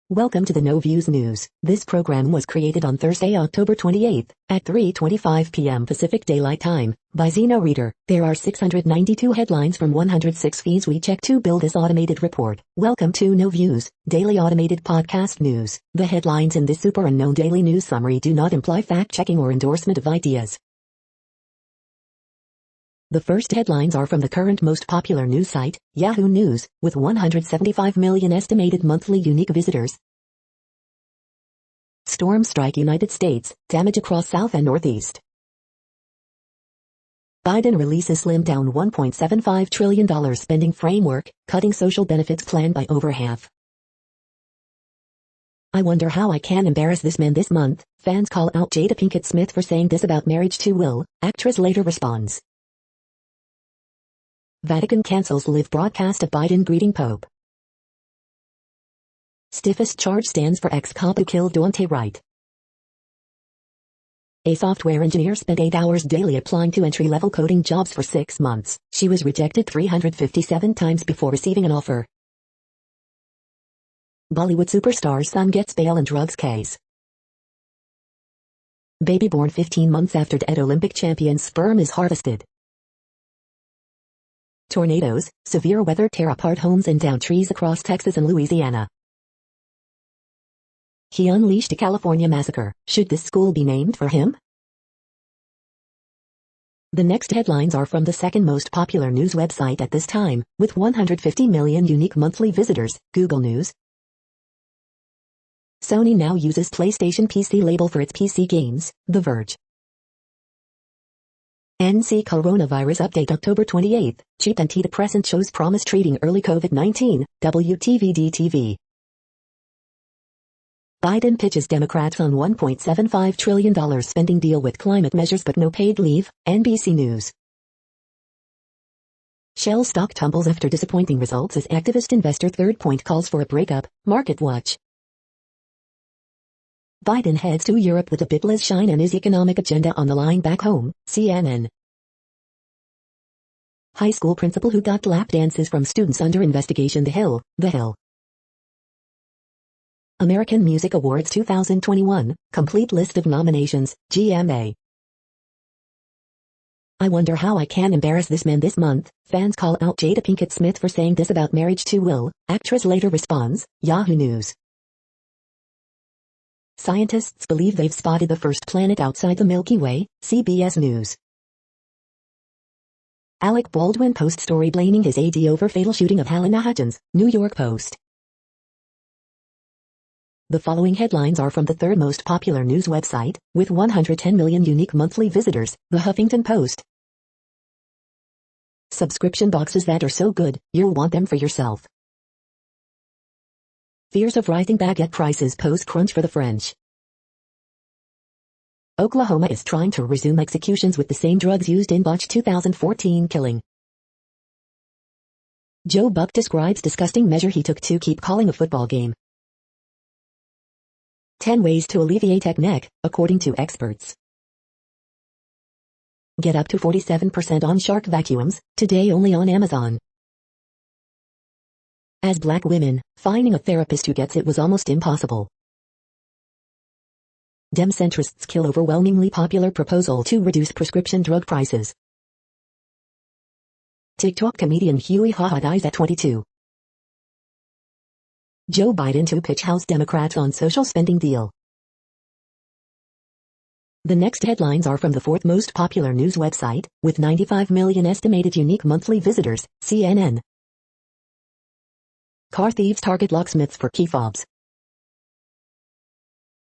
Welcome to the No Views News. This program was created on Thursday, October 28th, at 3:25 p.m. Pacific Daylight Time, by Zeno Reader. There are 692 headlines from 106 feeds we check to build this automated report. Welcome to No Views, daily automated podcast news. The headlines in this super unknown daily news summary do not imply fact-checking or endorsement of ideas. The first headlines are from the current most popular news site, Yahoo News, with 175 million estimated monthly unique visitors. Storm strike United States, damage across South and Northeast. Biden releases slimmed down $1.75 trillion spending framework, cutting social benefits plan by over half. I wonder how I can embarrass this man this month. Fans call out Jada Pinkett Smith for saying this about marriage to Will. Actress later responds. Vatican cancels live broadcast of Biden greeting Pope. Stiffest charge stands for ex-cop who killed Daunte Wright. A software engineer spent 8 hours daily applying to entry-level coding jobs for 6 months. She was rejected 357 times before receiving an offer. Bollywood superstar's son gets bail in drugs case. Baby born 15 months after dead Olympic champion's sperm is harvested. Tornadoes, severe weather tear apart homes and down trees across Texas and Louisiana. He unleashed a California massacre. Should this school be named for him? The next headlines are from the second most popular news website at this time, with 150 million unique monthly visitors, Google News. Sony now uses PlayStation PC label for its PC games, The Verge. NC Coronavirus Update October 28th, cheap antidepressant shows promise treating early COVID-19, WTVD-TV. Biden pitches Democrats on $1.75 trillion spending deal with climate measures but no paid leave, NBC News. Shell stock tumbles after disappointing results as activist investor Third Point calls for a breakup, MarketWatch. Biden heads to Europe with a bitless shine and his economic agenda on the line back home, CNN. High school principal who got lap dances from students under investigation. The Hill. American Music Awards 2021, complete list of nominations, GMA. I wonder how I can embarrass this man this month. Fans call out Jada Pinkett Smith for saying this about marriage to Will. Actress later responds, Yahoo News. Scientists believe they've spotted the first planet outside the Milky Way, CBS News. Alec Baldwin posts story blaming his AD over fatal shooting of Helena Hutchins, New York Post. The following headlines are from the third most popular news website, with 110 million unique monthly visitors, The Huffington Post. Subscription boxes that are so good, you'll want them for yourself. Fears of rising baguette prices pose crunch for the French. Oklahoma is trying to resume executions with the same drugs used in botched 2014 killing. Joe Buck describes disgusting measure he took to keep calling a football game. 10 ways to alleviate neck, according to experts. Get up to 47% on Shark vacuums, today only on Amazon. As black women, finding a therapist who gets it was almost impossible. Dem-centrists kill overwhelmingly popular proposal to reduce prescription drug prices. TikTok comedian Huey Haha dies at 22. Joe Biden to pitch House Democrats on social spending deal. The next headlines are from the fourth most popular news website, with 95 million estimated unique monthly visitors, CNN. Car thieves target locksmiths for key fobs.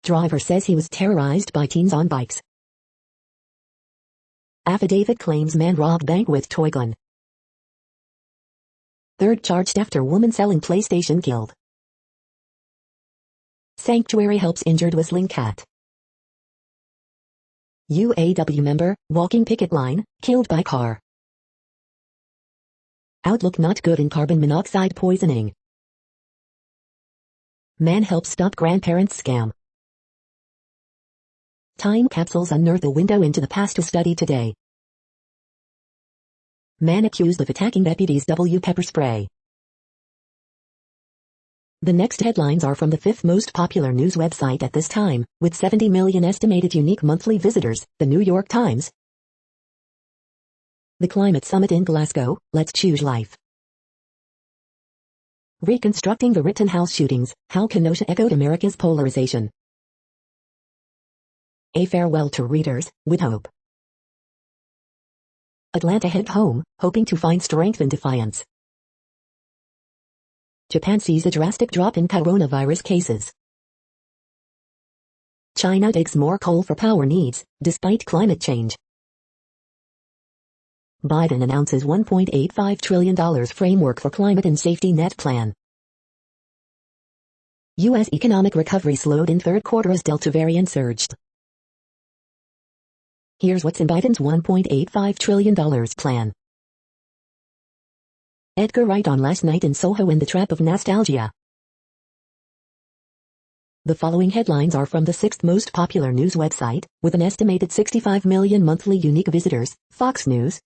Driver says he was terrorized by teens on bikes. Affidavit claims man robbed bank with toy gun. Third charged after woman selling PlayStation killed. Sanctuary helps injured whistling cat. UAW member, walking picket line, killed by car. Outlook not good in carbon monoxide poisoning. Man helps stop grandparents scam. Time capsules unearth a window into the past to study today. Man accused of attacking deputies W pepper spray. The next headlines are from the fifth most popular news website at this time, with 70 million estimated unique monthly visitors, The New York Times. The Climate Summit in Glasgow, Let's Choose Life. Reconstructing the Rittenhouse shootings, how Kenosha echoed America's polarization. A farewell to readers, with hope. Atlanta head home, hoping to find strength in defiance. Japan sees a drastic drop in coronavirus cases. China digs more coal for power needs, despite climate change. Biden announces $1.85 trillion framework for climate and safety net plan. U.S. economic recovery slowed in third quarter as Delta variant surged. Here's what's in Biden's $1.85 trillion plan. Edgar Wright on last night in Soho in the trap of nostalgia. The following headlines are from the sixth most popular news website, with an estimated 65 million monthly unique visitors, Fox News.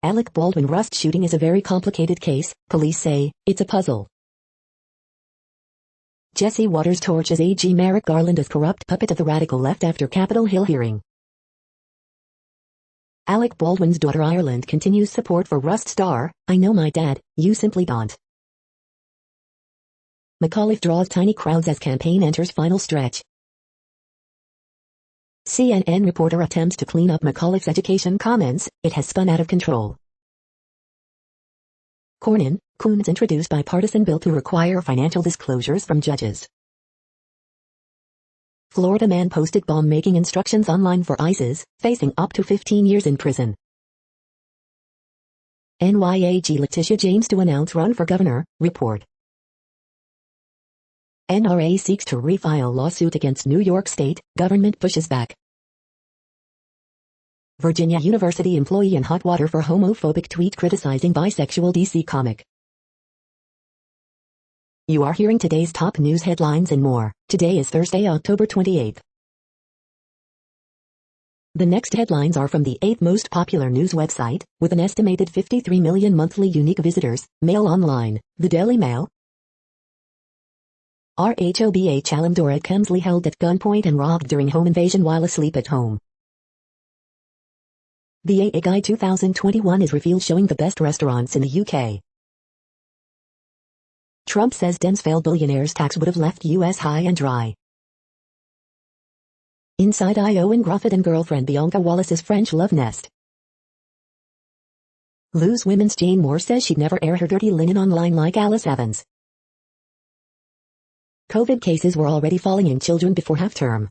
Alec Baldwin Rust shooting is a very complicated case, police say. It's a puzzle. Jesse Waters torches AG Merrick Garland as corrupt puppet of the radical left after Capitol Hill hearing. Alec Baldwin's daughter Ireland continues support for Rust star, I know my dad, you simply don't. McAuliffe draws tiny crowds as campaign enters final stretch. CNN reporter attempts to clean up McAuliffe's education comments, it has spun out of control. Cornyn, Coons introduced bipartisan bill to require financial disclosures from judges. Florida man posted bomb-making instructions online for ISIS, facing up to 15 years in prison. NYAG Letitia James to announce run for governor, report. NRA seeks to refile lawsuit against New York State, government pushes back. Virginia University employee in hot water for homophobic tweet criticizing bisexual DC comic. You are hearing today's top news headlines and more. Today is Thursday, October 28th. The next headlines are from the eighth most popular news website, with an estimated 53 million monthly unique visitors, Mail Online, The Daily Mail. RHOBA Chalamdor at Kemsley held at gunpoint and robbed during home invasion while asleep at home. The AA Guide 2021 is revealed showing the best restaurants in the UK. Trump says Dems failed billionaires tax would have left US high and dry. Inside Owen Grufford and girlfriend Bianca Wallace's French love nest. Lose Women's Jane Moore says she'd never air her dirty linen online like Alice Evans. COVID cases were already falling in children before half-term.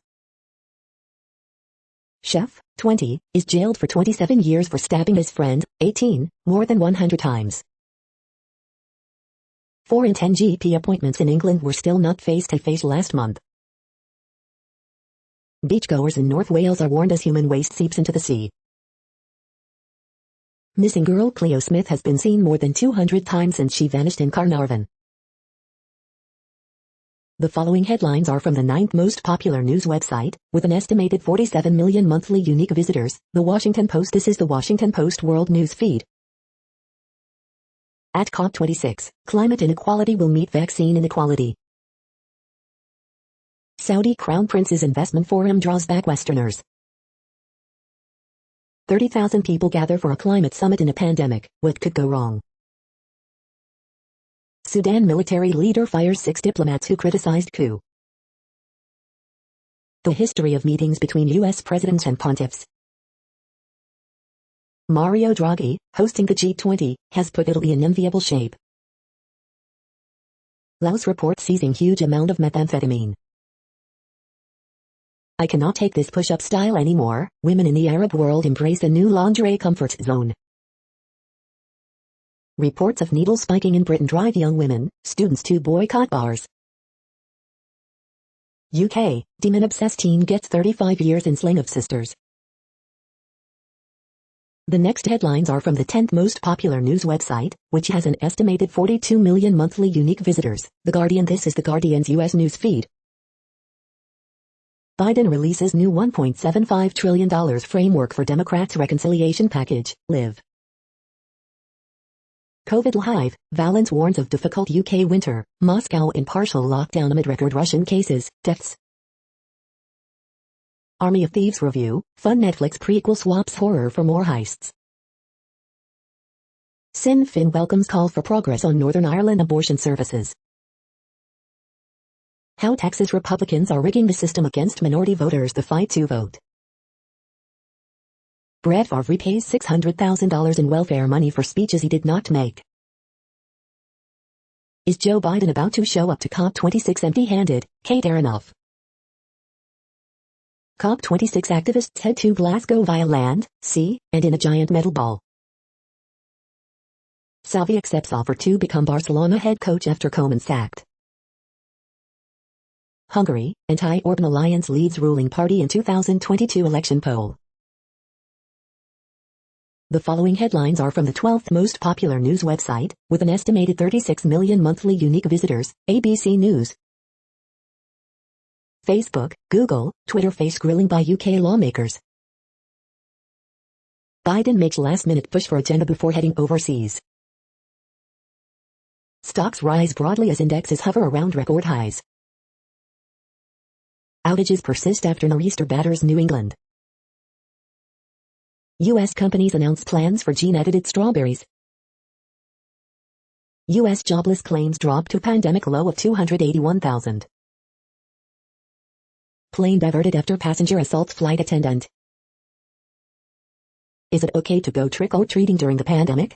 Chef, 20, is jailed for 27 years for stabbing his friend, 18, more than 100 times. 4 in 10 GP appointments in England were still not face-to-face last month. Beachgoers in North Wales are warned as human waste seeps into the sea. Missing girl Cleo Smith has been seen more than 200 times since she vanished in Carnarvon. The following headlines are from the ninth most popular news website, with an estimated 47 million monthly unique visitors, The Washington Post. This is The Washington Post World News Feed. At COP26, climate inequality will meet vaccine inequality. Saudi Crown Prince's investment forum draws back Westerners. 30,000 people gather for a climate summit in a pandemic. What could go wrong? Sudan military leader fires 6 diplomats who criticized coup. The history of meetings between U.S. presidents and pontiffs. Mario Draghi, hosting the G20, has put Italy in enviable shape. Laos report seizing huge amount of methamphetamine. I cannot take this push-up style anymore. Women in the Arab world embrace a new lingerie comfort zone. Reports of needle spiking in Britain drive young women, students to boycott bars. UK, demon-obsessed teen gets 35 years in slaying of sisters. The next headlines are from the 10th most popular news website, which has an estimated 42 million monthly unique visitors, The Guardian. This is The Guardian's U.S. news feed. Biden releases new $1.75 trillion framework for Democrats' reconciliation package, Live. COVID live, Valence warns of difficult UK winter, Moscow in partial lockdown amid record Russian cases, deaths. Army of Thieves review, fun Netflix prequel swaps horror for more heists. Sinn Féin welcomes call for progress on Northern Ireland abortion services. How Texas Republicans are rigging the system against minority voters the fight to vote. Brett Favre repays $600,000 in welfare money for speeches he did not make. Is Joe Biden about to show up to COP26 empty-handed? Kate Aronoff. COP26 activists head to Glasgow via land, sea, and in a giant metal ball. Xavi accepts offer to become Barcelona head coach after Koeman sacked. Hungary, anti-Orban alliance leads ruling party in 2022 election poll. The following headlines are from the 12th most popular news website, with an estimated 36 million monthly unique visitors, ABC News. Facebook, Google, Twitter face grilling by UK lawmakers. Biden makes last-minute push for agenda before heading overseas. Stocks rise broadly as indexes hover around record highs. Outages persist after nor'easter batters New England. U.S. companies announce plans for gene-edited strawberries. U.S. jobless claims drop to pandemic low of 281,000. Plane diverted after passenger assaults flight attendant. Is it okay to go trick-or-treating during the pandemic?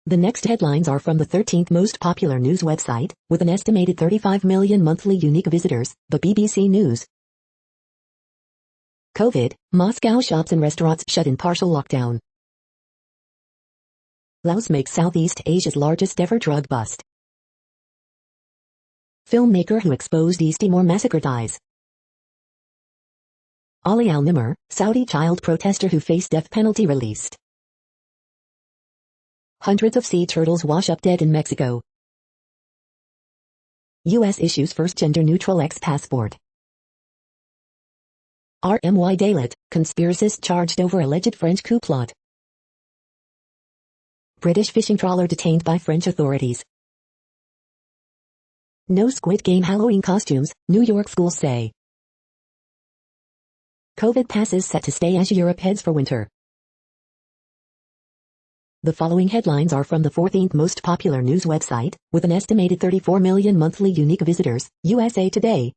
The next headlines are from the 13th most popular news website, with an estimated 35 million monthly unique visitors, the BBC News. COVID, Moscow shops and restaurants shut in partial lockdown. Laos makes Southeast Asia's largest ever drug bust. Filmmaker who exposed East Timor massacre dies. Ali al-Nimr, Saudi child protester who faced death penalty released. Hundreds of sea turtles wash up dead in Mexico. U.S. issues first gender-neutral ex-passport. RMY Dalet, conspiracist charged over alleged French coup plot. British fishing trawler detained by French authorities. No Squid Game Halloween costumes, New York schools say. COVID passes set to stay as Europe heads for winter. The following headlines are from the 14th most popular news website, with an estimated 34 million monthly unique visitors, USA Today.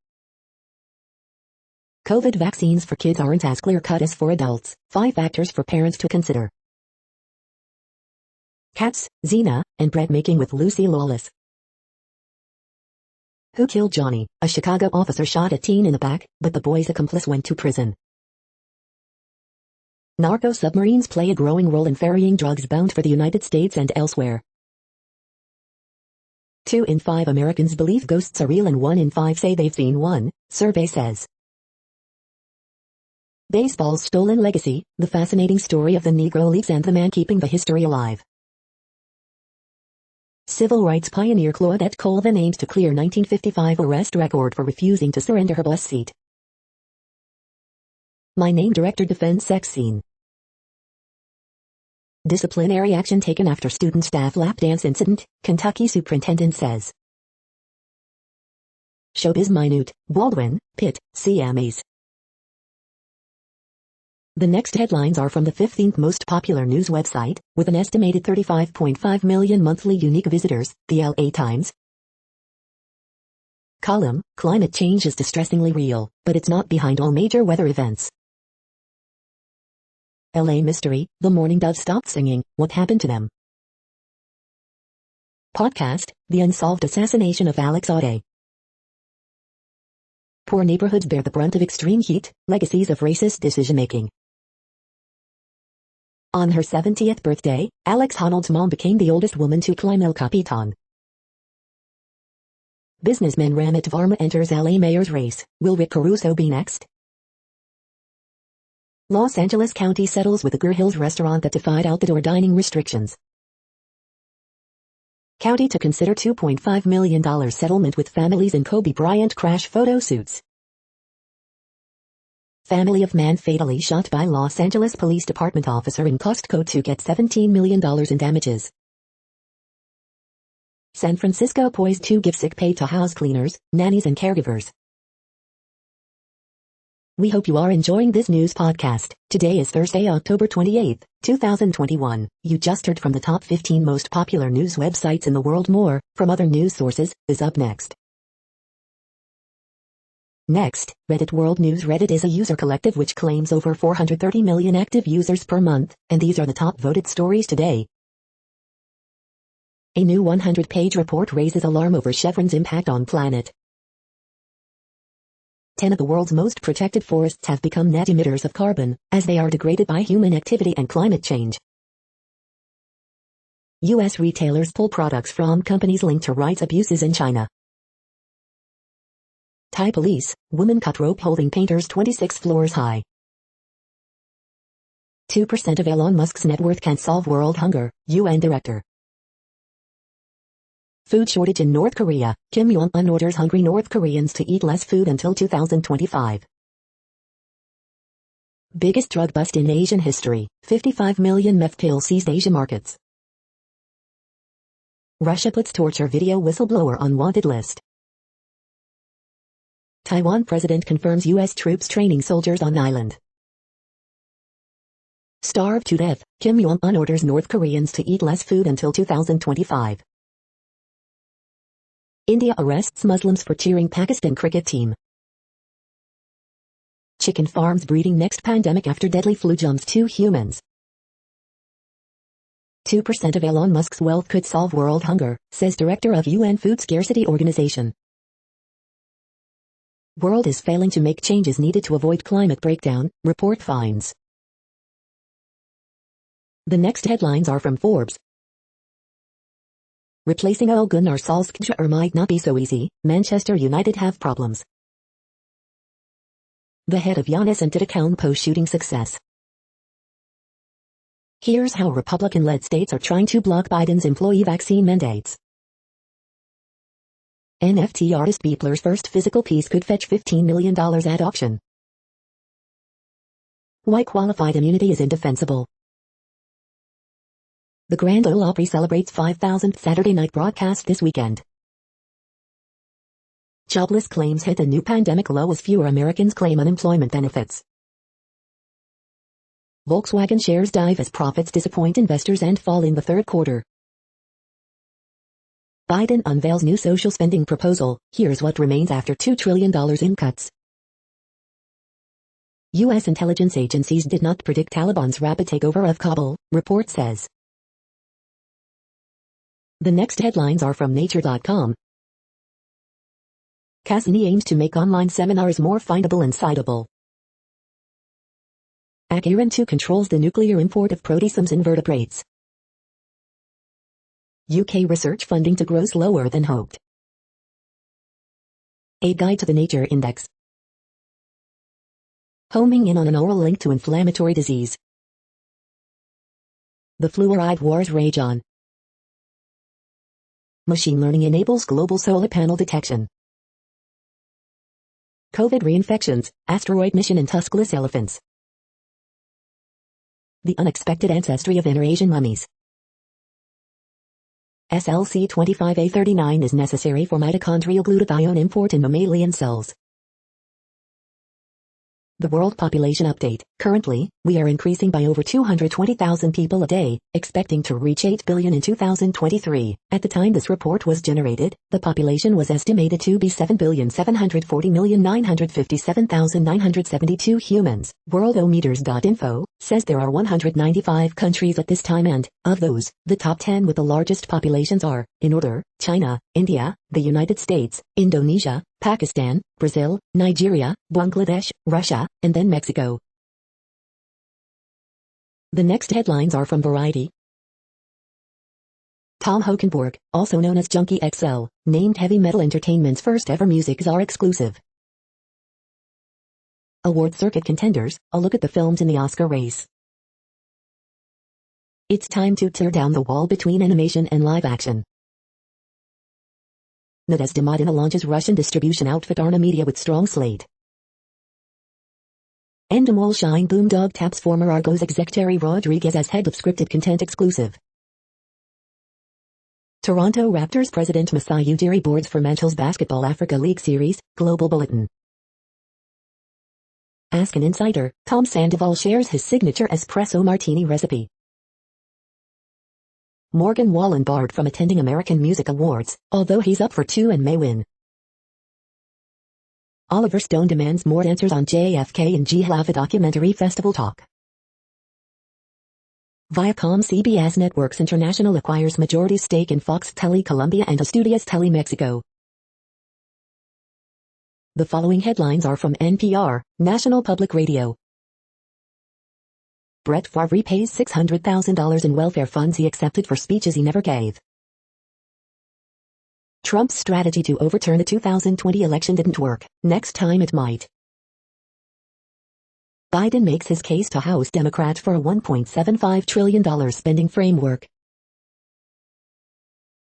COVID vaccines for kids aren't as clear-cut as for adults, 5 factors for parents to consider. Cats, Xena, and bread making with Lucy Lawless. Who killed Johnny? A Chicago officer shot a teen in the back, but the boy's accomplice went to prison. Narco submarines play a growing role in ferrying drugs bound for the United States and elsewhere. 2 in 5 Americans believe ghosts are real and 1 in 5 say they've seen one, survey says. Baseball's stolen legacy, the fascinating story of the Negro Leagues and the man keeping the history alive. Civil rights pioneer Claudette Colvin aims to clear 1955 arrest record for refusing to surrender her bus seat. My Name director defends sex scene. Disciplinary action taken after student staff lap dance incident, Kentucky superintendent says. Showbiz minute, Baldwin, Pitt, CMAs. The next headlines are from the 15th most popular news website, with an estimated 35.5 million monthly unique visitors, the LA Times. Column, climate change is distressingly real, but it's not behind all major weather events. LA mystery, the mourning doves stopped singing, what happened to them? Podcast, the unsolved assassination of Alex Audet. Poor neighborhoods bear the brunt of extreme heat, legacies of racist decision-making. On her 70th birthday, Alex Honnold's mom became the oldest woman to climb El Capitan. Businessman Ramit Varma enters LA mayor's race. Will Rick Caruso be next? Los Angeles County settles with a Gur Hills restaurant that defied outdoor dining restrictions. County to consider $2.5 million settlement with families in Kobe Bryant crash photo suits. Family of man fatally shot by Los Angeles Police Department officer in Costco to get $17 million in damages. San Francisco poised to give sick pay to house cleaners, nannies and caregivers. We hope you are enjoying this news podcast. Today is Thursday, October 28, 2021. You just heard from the top 15 most popular news websites in the world. More from other news sources is up next. Next, Reddit World News. Reddit is a user collective which claims over 430 million active users per month, and these are the top voted stories today. A new 100-page report raises alarm over Chevron's impact on planet. 10 of the world's most protected forests have become net emitters of carbon, as they are degraded by human activity and climate change. U.S. retailers pull products from companies linked to rights abuses in China. Thai police, woman cut rope holding painters 26 floors high. 2% of Elon Musk's net worth can solve world hunger, UN director. Food shortage in North Korea. Kim Jong-un orders hungry North Koreans to eat less food until 2025. Biggest drug bust in Asian history. 55 million meth pills seized Asia markets. Russia puts torture video whistleblower on wanted list. Taiwan president confirms U.S. troops training soldiers on island. Starved to death. Kim Jong-un orders North Koreans to eat less food until 2025. India arrests Muslims for cheering Pakistan cricket team. Chicken farms breeding next pandemic after deadly flu jumps 2 humans. 2% of Elon Musk's wealth could solve world hunger, says director of UN Food Scarcity Organization. World is failing to make changes needed to avoid climate breakdown, report finds. The next headlines are from Forbes. Replacing Ole Gunnar Solskjaer might not be so easy. Manchester United have problems. The head of Giannis Antetokounmpo's shooting success. Here's how Republican-led states are trying to block Biden's employee vaccine mandates. NFT artist Beepler's first physical piece could fetch $15 million at auction. Why qualified immunity is indefensible. The Grand Ole Opry celebrates 5,000th Saturday night broadcast this weekend. Jobless claims hit a new pandemic low as fewer Americans claim unemployment benefits. Volkswagen shares dive as profits disappoint investors and fall in the third quarter. Biden unveils new social spending proposal. Here's what remains after $2 trillion in cuts. U.S. intelligence agencies did not predict Taliban's rapid takeover of Kabul, report says. The next headlines are from Nature.com. Cassini aims to make online seminars more findable and citable. Iran 2 controls the nuclear import of proteasomes invertebrates. UK research funding to grow slower than hoped. A guide to the Nature Index. Homing in on an oral link to inflammatory disease. The fluoride wars rage on. Machine learning enables global solar panel detection. COVID reinfections, asteroid mission in tuskless elephants. The unexpected ancestry of inner Asian mummies. SLC25A39 is necessary for mitochondrial glutathione import in mammalian cells. The World Population Update. Currently, we are increasing by over 220,000 people a day, expecting to reach 8 billion in 2023. At the time this report was generated, the population was estimated to be 7,740,957,972 humans. Worldometers.info says there are 195 countries at this time and, of those, the top 10 with the largest populations are, in order, China, India, the United States, Indonesia, Pakistan, Brazil, Nigeria, Bangladesh, Russia, and then Mexico. The next headlines are from Variety. Tom Hokenborg, also known as Junkie XL, named Heavy Metal Entertainment's first ever music czar exclusive. Award circuit contenders, a look at the films in the Oscar race. It's time to tear down the wall between animation and live action. Nadezhda Modina launches Russian distribution outfit Arna Media with strong slate. Endemol Shine Boomdog taps former Argos exec Terry Rodriguez as head of scripted content exclusive. Toronto Raptors president Masai Ujiri boards for Mantle's Basketball Africa League Series, Global Bulletin. Ask an Insider, Tom Sandoval shares his signature espresso martini recipe. Morgan Wallen barred from attending American Music Awards, although he's up for 2 and may win. Oliver Stone demands more answers on JFK and Jihlava documentary festival talk. Viacom CBS Networks International acquires majority stake in Fox Tele Colombia and Estudios Tele Mexico. The following headlines are from NPR, National Public Radio. Brett Favre pays $600,000 in welfare funds he accepted for speeches he never gave. Trump's strategy to overturn the 2020 election didn't work, next time it might. Biden makes his case to House Democrats for a $1.75 trillion spending framework.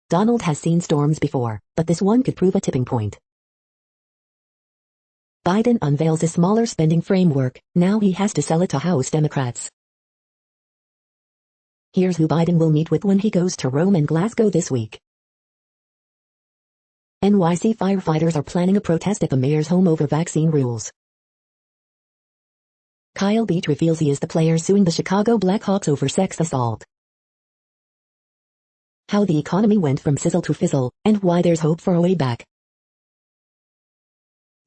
Donald has seen storms before, but this one could prove a tipping point. Biden unveils a smaller spending framework, now he has to sell it to House Democrats. Here's who Biden will meet with when he goes to Rome and Glasgow this week. NYC firefighters are planning a protest at the mayor's home over vaccine rules. Kyle Beach reveals he is the player suing the Chicago Blackhawks over sex assault. How the economy went from sizzle to fizzle, and why there's hope for a way back.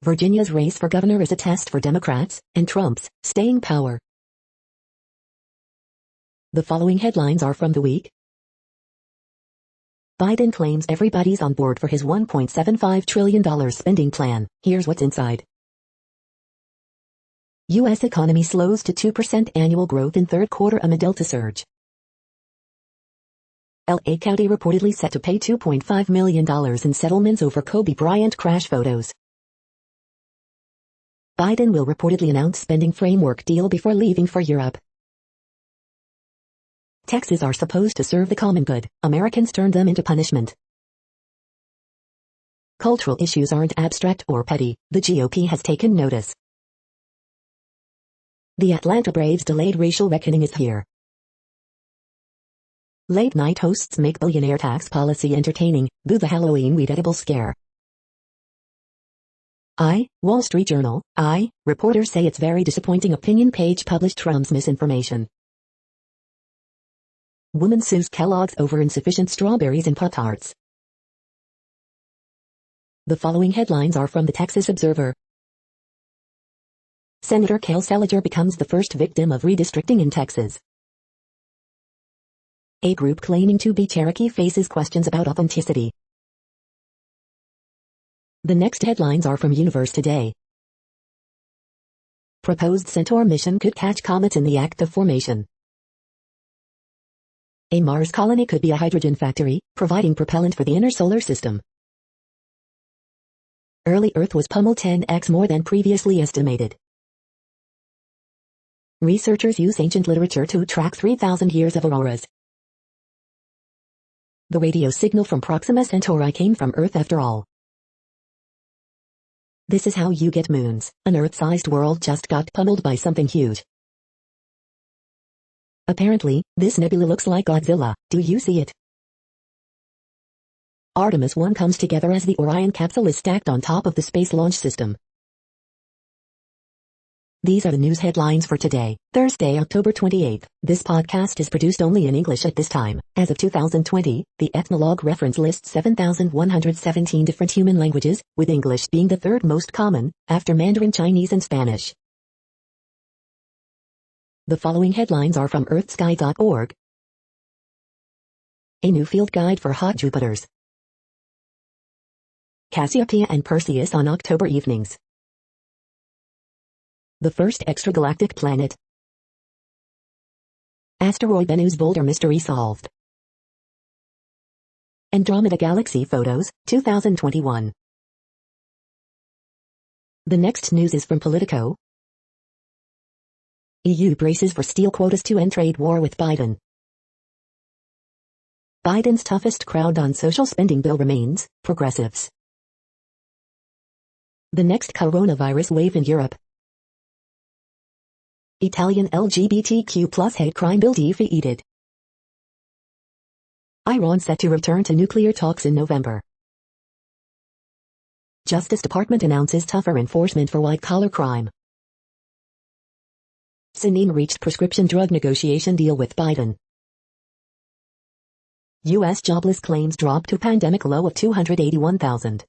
Virginia's race for governor is a test for Democrats, and Trump's staying power. The following headlines are from The Week. Biden claims everybody's on board for his $1.75 trillion spending plan. Here's what's inside. U.S. economy slows to 2% annual growth in third quarter amid Delta surge. L.A. County reportedly set to pay $2.5 million in settlements over Kobe Bryant crash photos. Biden will reportedly announce spending framework deal before leaving for Europe. Taxes are supposed to serve the common good, Americans turn them into punishment. Cultural issues aren't abstract or petty, the GOP has taken notice. The Atlanta Braves' delayed racial reckoning is here. Late-night hosts make billionaire tax policy entertaining, boo the Halloween weed edible scare. Wall Street Journal, reporters say it's very disappointing opinion page published Trump's misinformation. Woman sues Kellogg's over insufficient strawberries in Pop-Tarts. The following headlines are from the Texas Observer. Senator Kel Seliger becomes the first victim of redistricting in Texas. A group claiming to be Cherokee faces questions about authenticity. The next headlines are from Universe Today. Proposed Centaur mission could catch comets in the act of formation. A Mars colony could be a hydrogen factory, providing propellant for the inner solar system. Early Earth was pummeled 10x more than previously estimated. Researchers use ancient literature to track 3,000 years of auroras. The radio signal from Proxima Centauri came from Earth after all. This is how you get moons. An Earth-sized world just got pummeled by something huge. Apparently, this nebula looks like Godzilla. Do you see it? Artemis 1 comes together as the Orion capsule is stacked on top of the Space Launch System. These are the news headlines for today, Thursday, October 28th. This podcast is produced only in English at this time. As of 2020, the Ethnologue reference lists 7,117 different human languages, with English being the third most common, after Mandarin Chinese and Spanish. The following headlines are from earthsky.org. A new field guide for hot Jupiters. Cassiopeia and Perseus on October evenings. The first extragalactic planet. Asteroid Bennu's Boulder mystery solved. Andromeda Galaxy photos, 2021. The next news is from Politico. EU braces for steel quotas to end trade war with Biden. Biden's toughest crowd on social spending bill remains, progressives. The next coronavirus wave in Europe. Italian LGBTQ plus hate crime bill defeated. Iran set to return to nuclear talks in November. Justice Department announces tougher enforcement for white-collar crime. Sinine reached prescription drug negotiation deal with Biden. U.S. jobless claims dropped to pandemic low of 281,000.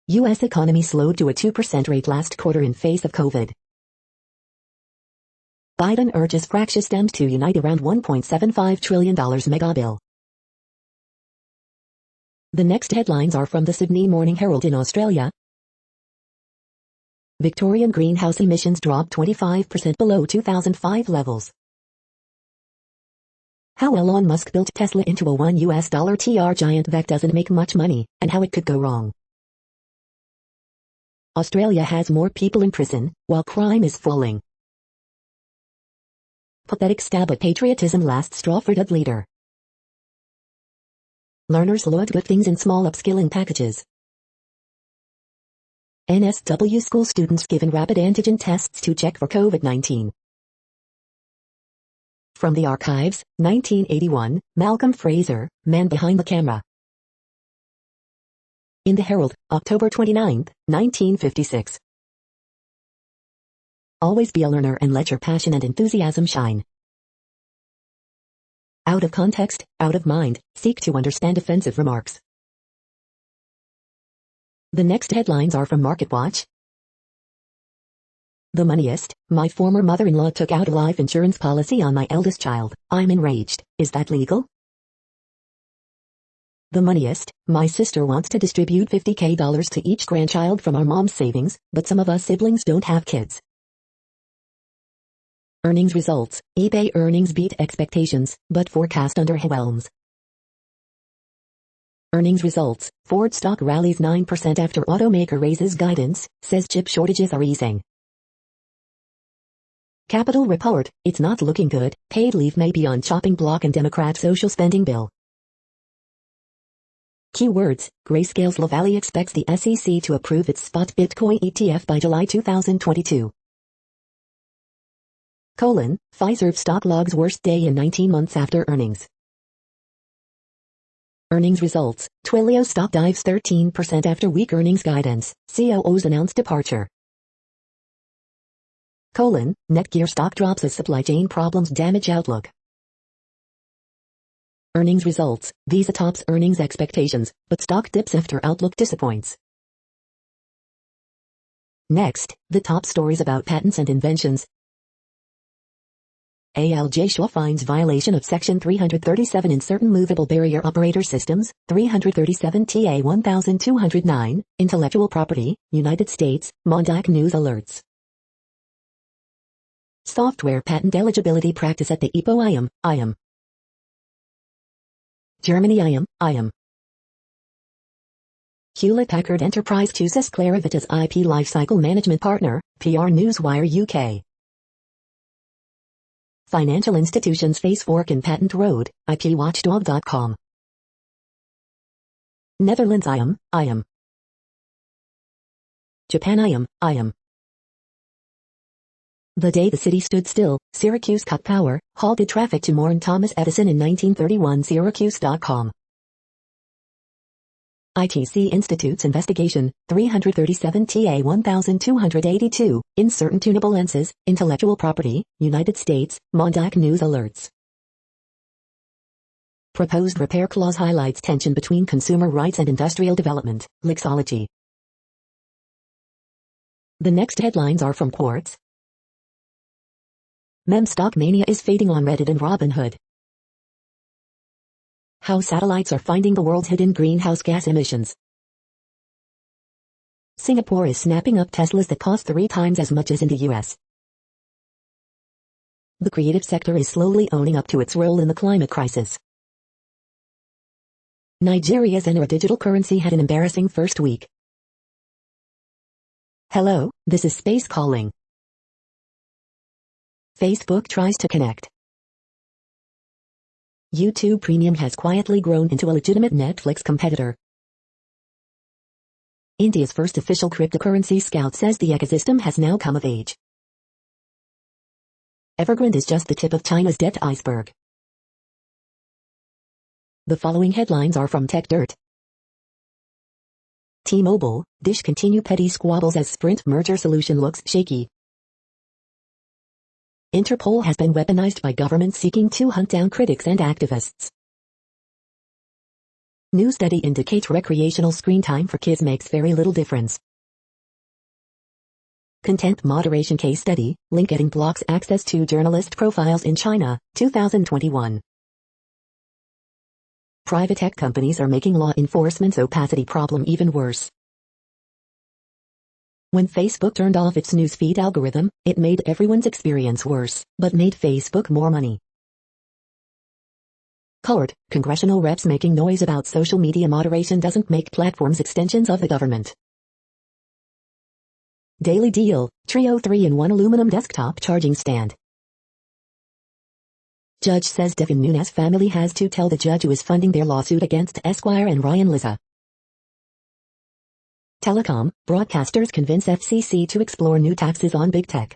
U.S. economy slowed to a 2% rate last quarter in face of COVID. Biden urges fractious Dems to unite around $1.75 trillion mega bill. The next headlines are from the Sydney Morning Herald in Australia. Victorian greenhouse emissions dropped 25% below 2005 levels. How Elon Musk built Tesla into a $1 TR giant that doesn't make much money, and how it could go wrong. Australia has more people in prison, while crime is falling. Pathetic stab at patriotism last straw for DUD leader. Learners load good things in small upskilling packages. NSW school students given rapid antigen tests to check for COVID-19. From the archives, 1981, Malcolm Fraser, man behind the camera. In the Herald, October 29, 1956. Always be a learner and let your passion and enthusiasm shine. Out of context, out of mind, seek to understand offensive remarks. The next headlines are from MarketWatch. The moneyest, my former mother-in-law took out a life insurance policy on my eldest child. I'm enraged. Is that legal? The moneyest, my sister wants to distribute $50,000 to each grandchild from our mom's savings, but some of us siblings don't have kids. Earnings results, eBay earnings beat expectations, but forecast underwhelms. Earnings results, Ford stock rallies 9% after automaker raises guidance, says chip shortages are easing. Capitol report, it's not looking good, paid leave may be on chopping block and Democrat social spending bill. Keywords, Grayscale's LaValle expects the SEC to approve its spot Bitcoin ETF by July 2022. Pfizer stock logs worst day in 19 months after earnings. Earnings results, Twilio stock dives 13% after weak earnings guidance, COO's announced departure. Netgear stock drops as supply chain problems damage outlook. Earnings results, Visa tops earnings expectations, but stock dips after outlook disappoints. Next, the top stories about patents and inventions. ALJ Shaw finds violation of Section 337 in certain movable barrier operator systems, 337 TA 1209, Intellectual Property, United States, Mondac News alerts. Software patent eligibility practice at the EPO IAM. Germany IAM. Hewlett-Packard Enterprise chooses Claravit as IP lifecycle management partner, PR Newswire UK. Financial institutions face fork in patent road, IPWatchdog.com. Netherlands IAM. Japan IAM. The day the city stood still, Syracuse cut power, halted traffic to mourn Thomas Edison in 1931. Syracuse.com. ITC Institute's investigation, 337 TA 1282, in certain tunable lenses, Intellectual Property, United States, Mondac News alerts. Proposed repair clause highlights tension between consumer rights and industrial development, Lexology. The next headlines are from Quartz. Meme stock mania is fading on Reddit and Robinhood. How satellites are finding the world's hidden greenhouse gas emissions. Singapore is snapping up Teslas that cost 3 times as much as in the US. The creative sector is slowly owning up to its role in the climate crisis. Nigeria's Naira digital currency had an embarrassing first week. Hello, this is Space Calling. Facebook tries to connect. YouTube Premium has quietly grown into a legitimate Netflix competitor. India's first official cryptocurrency scout says the ecosystem has now come of age. Evergrande is just the tip of China's debt iceberg. The following headlines are from TechDirt. T-Mobile, Dish continue petty squabbles as Sprint merger solution looks shaky. Interpol has been weaponized by governments seeking to hunt down critics and activists. New study indicates recreational screen time for kids makes very little difference. Content moderation case study, LinkedIn blocks access to journalist profiles in China, 2021. Private tech companies are making law enforcement's opacity problem even worse. When Facebook turned off its newsfeed algorithm, it made everyone's experience worse, but made Facebook more money. Colored, congressional reps making noise about social media moderation doesn't make platforms extensions of the government. Daily Deal, Trio 3-in-1 aluminum desktop charging stand. Judge says Devin Nunes family has to tell the judge who is funding their lawsuit against Esquire and Ryan Lizza. Telecom, broadcasters convince FCC to explore new taxes on big tech.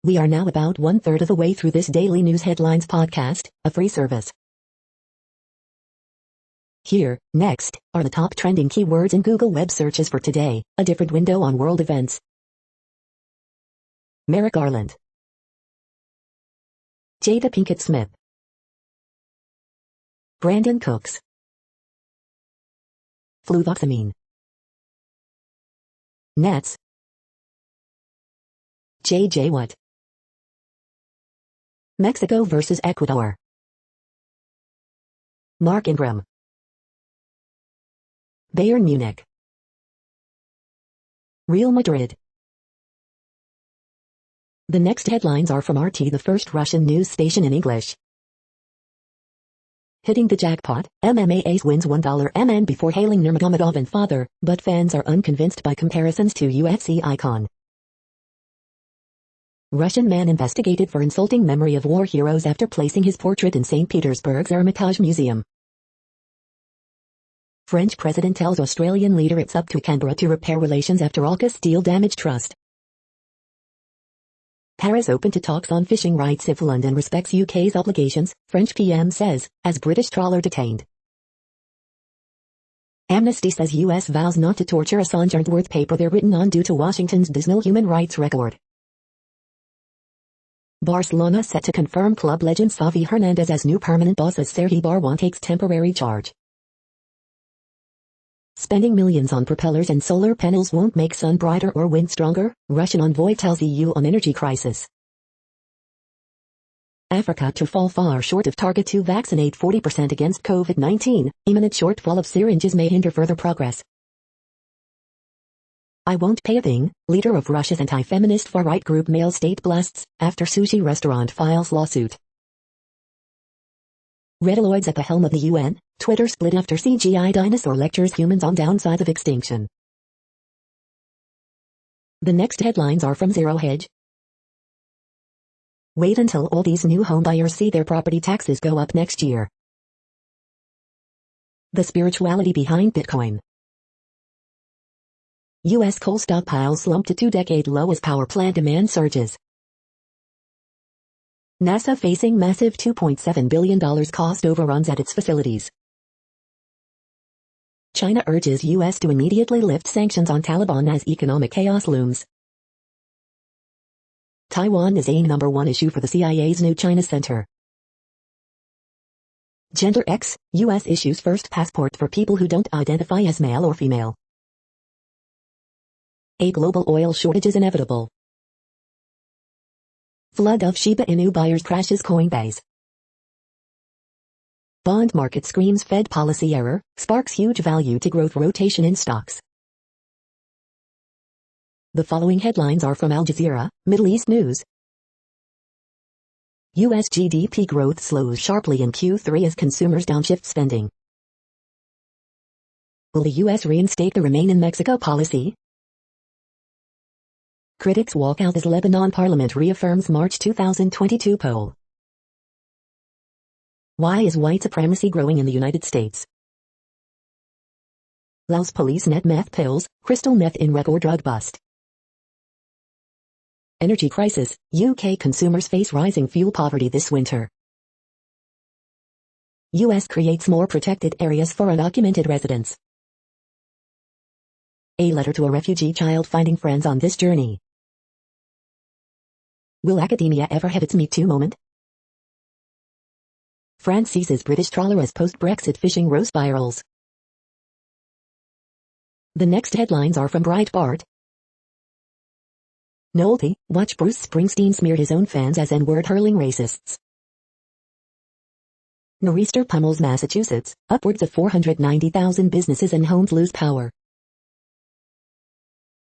We are now about 1/3 of the way through this daily news headlines podcast, a free service. Here, next, are the top trending keywords in Google web searches for today, a different window on world events. Merrick Garland. Jada Pinkett Smith. Brandon Cooks. Fluvoxamine. Nets. J.J. Watt. Mexico vs. Ecuador. Mark Ingram. Bayern Munich. Real Madrid. The next headlines are from RT, the first Russian news station in English. Hitting the jackpot, MMA ace wins $1 before hailing Nurmagomedov and father, but fans are unconvinced by comparisons to UFC icon. Russian man investigated for insulting memory of war heroes after placing his portrait in St. Petersburg's Hermitage Museum. French president tells Australian leader it's up to Canberra to repair relations after AUKUS steel damaged trust. Paris open to talks on fishing rights if London respects UK's obligations, French PM says, as British trawler detained. Amnesty says US vows not to torture Assange aren't worth paper they're written on due to Washington's dismal human rights record. Barcelona set to confirm club legend Xavi Hernandez as new permanent boss as Sergi Barjuan takes temporary charge. Spending millions on propellers and solar panels won't make sun brighter or wind stronger, Russian envoy tells EU on energy crisis. Africa to fall far short of target to vaccinate 40% against COVID-19, imminent shortfall of syringes may hinder further progress. I won't pay a thing, leader of Russia's anti-feminist far-right group Male State blasts, after sushi restaurant files lawsuit. Redaloids at the helm of the UN, Twitter split after CGI dinosaur lectures humans on downsides of extinction. The next headlines are from Zero Hedge. Wait until all these new homebuyers see their property taxes go up next year. The spirituality behind Bitcoin. U.S. coal stockpiles slump to two-decade low as power plant demand surges. NASA facing massive $2.7 billion cost overruns at its facilities. China urges U.S. to immediately lift sanctions on Taliban as economic chaos looms. Taiwan is a #1 issue for the CIA's new China Center. Gender X, U.S. issues first passport for people who don't identify as male or female. A global oil shortage is inevitable. Flood of Shiba Inu buyers crashes Coinbase. Bond market screams Fed policy error, sparks huge value to growth rotation in stocks. The following headlines are from Al Jazeera, Middle East News. U.S. GDP growth slows sharply in Q3 as consumers downshift spending. Will the U.S. reinstate the Remain in Mexico policy? Critics walk out as Lebanon parliament reaffirms March 2022 poll. Why is white supremacy growing in the United States? Laos police net meth pills, crystal meth in record drug bust. Energy crisis. UK consumers face rising fuel poverty this winter. US creates more protected areas for undocumented residents. A letter to a refugee child finding friends on this journey. Will academia ever have its Me Too moment? France seizes British trawler as post-Brexit fishing row spirals. The next headlines are from Breitbart. Nolte, watch Bruce Springsteen smear his own fans as N-word hurling racists. Nor'easter pummels Massachusetts, upwards of 490,000 businesses and homes lose power.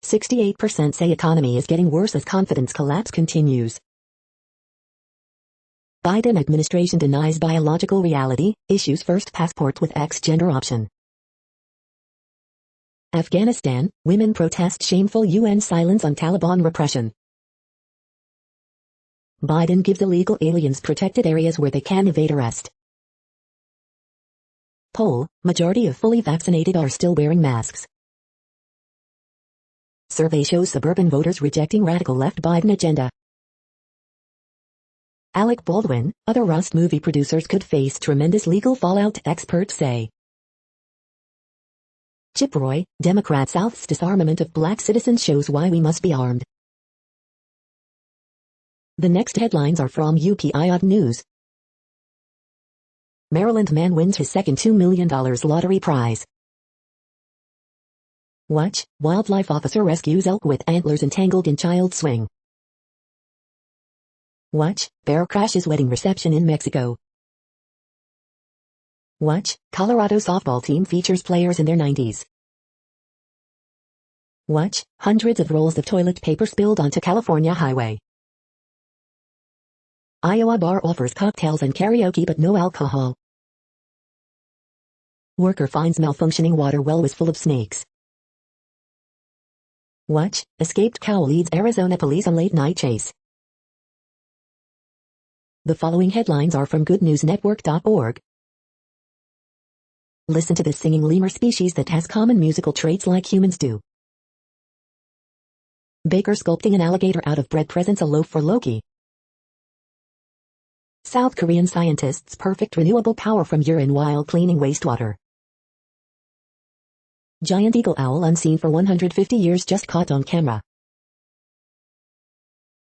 68% say economy is getting worse as confidence collapse continues. Biden administration denies biological reality, issues first passport with X-gender option. Afghanistan, women protest shameful UN silence on Taliban repression. Biden gives illegal aliens protected areas where they can evade arrest. Poll, majority of fully vaccinated are still wearing masks. Survey shows suburban voters rejecting radical left Biden agenda. Alec Baldwin, other Rust movie producers could face tremendous legal fallout, experts say. Chip Roy, Democrat South's disarmament of black citizens shows why we must be armed. The next headlines are from UPI News. Maryland man wins his second $2 million lottery prize. Watch, wildlife officer rescues elk with antlers entangled in child swing. Watch, bear crashes wedding reception in Mexico. Watch, Colorado softball team features players in their 90s. Watch, hundreds of rolls of toilet paper spilled onto California highway. Iowa bar offers cocktails and karaoke but no alcohol. Worker finds malfunctioning water well was full of snakes. Watch, escaped cow leads Arizona police on late-night chase. The following headlines are from goodnewsnetwork.org. Listen to this singing lemur species that has common musical traits like humans do. Baker sculpting an alligator out of bread presents a loaf for Loki. South Korean scientists perfect renewable power from urine while cleaning wastewater. Giant eagle owl unseen for 150 years just caught on camera.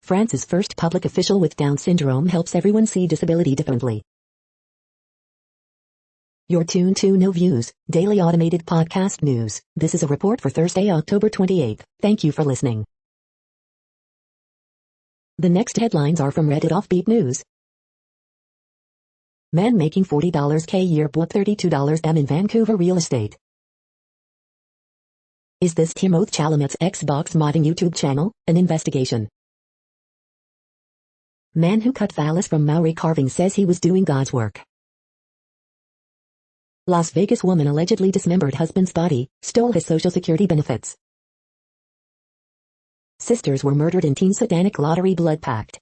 France's first public official with Down syndrome helps everyone see disability differently. You're tuned to No Views, daily automated podcast news. This is a report for Thursday, October 28th. Thank you for listening. The next headlines are from Reddit Offbeat News. Man making $40K year bought $32M in Vancouver real estate. Is this Timothée Chalamet's Xbox modding YouTube channel? An investigation. Man who cut phallus from Maori carving says he was doing God's work. Las Vegas woman allegedly dismembered husband's body, stole his social security benefits. Sisters were murdered in teen satanic lottery blood pact.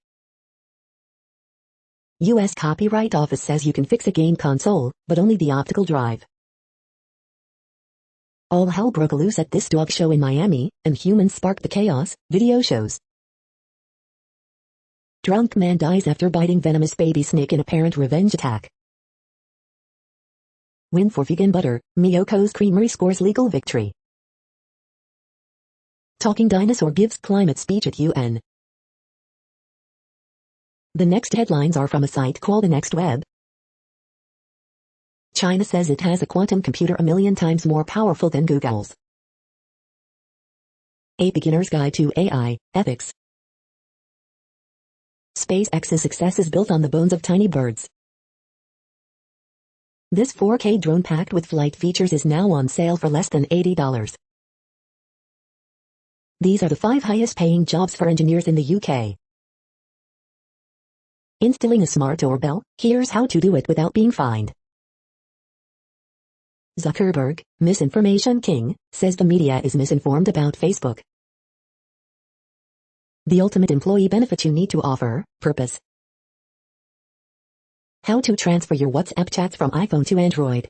U.S. Copyright Office says you can fix a game console, but only the optical drive. All hell broke loose at this dog show in Miami, and humans sparked the chaos, video shows. Drunk man dies after biting venomous baby snake in apparent revenge attack. Win for vegan butter, Miyoko's Creamery scores legal victory. Talking dinosaur gives climate speech at UN. The next headlines are from a site called The Next Web. China says it has a quantum computer 1,000,000 times more powerful than Google's. A beginner's guide to AI, ethics. SpaceX's success is built on the bones of tiny birds. This 4K drone packed with flight features is now on sale for less than $80. These are the 5 highest paying jobs for engineers in the UK. Installing a smart doorbell, here's how to do it without being fined. Zuckerberg, misinformation king, says the media is misinformed about Facebook. The ultimate employee benefit you need to offer, purpose. How to transfer your WhatsApp chats from iPhone to Android.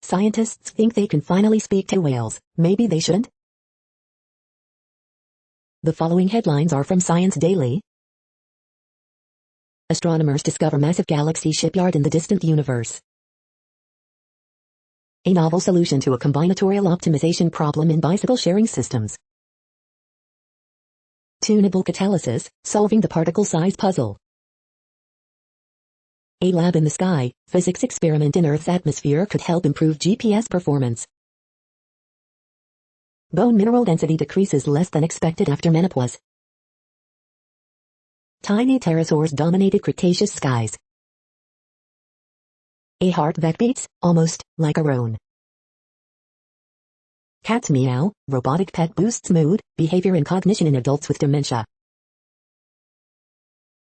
Scientists think they can finally speak to whales, maybe they shouldn't? The following headlines are from Science Daily. Astronomers discover massive galaxy shipyard in the distant universe. A novel solution to a combinatorial optimization problem in bicycle sharing systems. Tunable catalysis, solving the particle size puzzle. A lab in the sky, physics experiment in Earth's atmosphere could help improve GPS performance. Bone mineral density decreases less than expected after menopause. Tiny pterosaurs dominated Cretaceous skies. A heart that beats, almost, like our own. Cat's meow, robotic pet boosts mood, behavior and cognition in adults with dementia.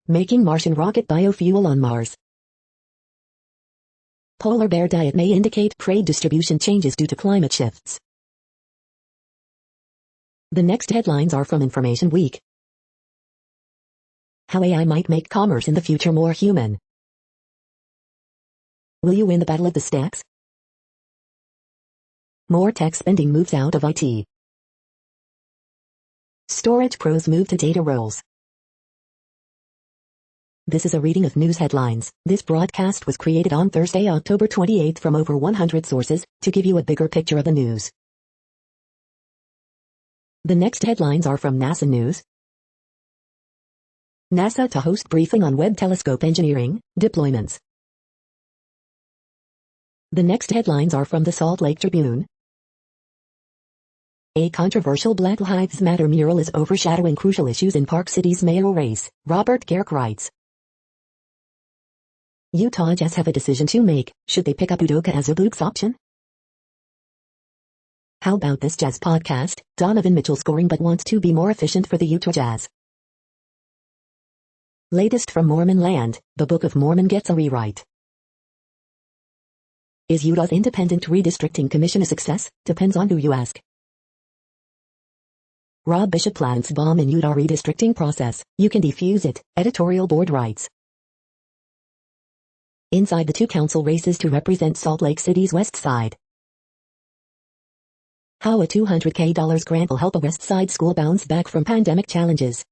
Making Martian rocket biofuel on Mars. Polar bear diet may indicate prey distribution changes due to climate shifts. The next headlines are from Information Week. How AI might make commerce in the future more human. Will you win the battle of the stacks? More tech spending moves out of IT. Storage pros move to data roles. This is a reading of news headlines. This broadcast was created on Thursday, October 28th from over 100 sources, to give you a bigger picture of the news. The next headlines are from NASA News. NASA to host briefing on Webb telescope engineering, deployments. The next headlines are from the Salt Lake Tribune. A controversial Black Lives Matter mural is overshadowing crucial issues in Park City's mayoral race, Robert Garrick writes. Utah Jazz have a decision to make. Should they pick up Udoka as a Luke's option? How about this Jazz podcast? Donovan Mitchell scoring but wants to be more efficient for the Utah Jazz. Latest from Mormon land, the Book of Mormon gets a rewrite. Is Utah's independent redistricting commission a success? Depends on who you ask. Rob Bishop plants bomb in Utah redistricting process. You can defuse it, editorial board writes. Inside the two council races to represent Salt Lake City's west side. How a $200K grant will help a West Side school bounce back from pandemic challenges.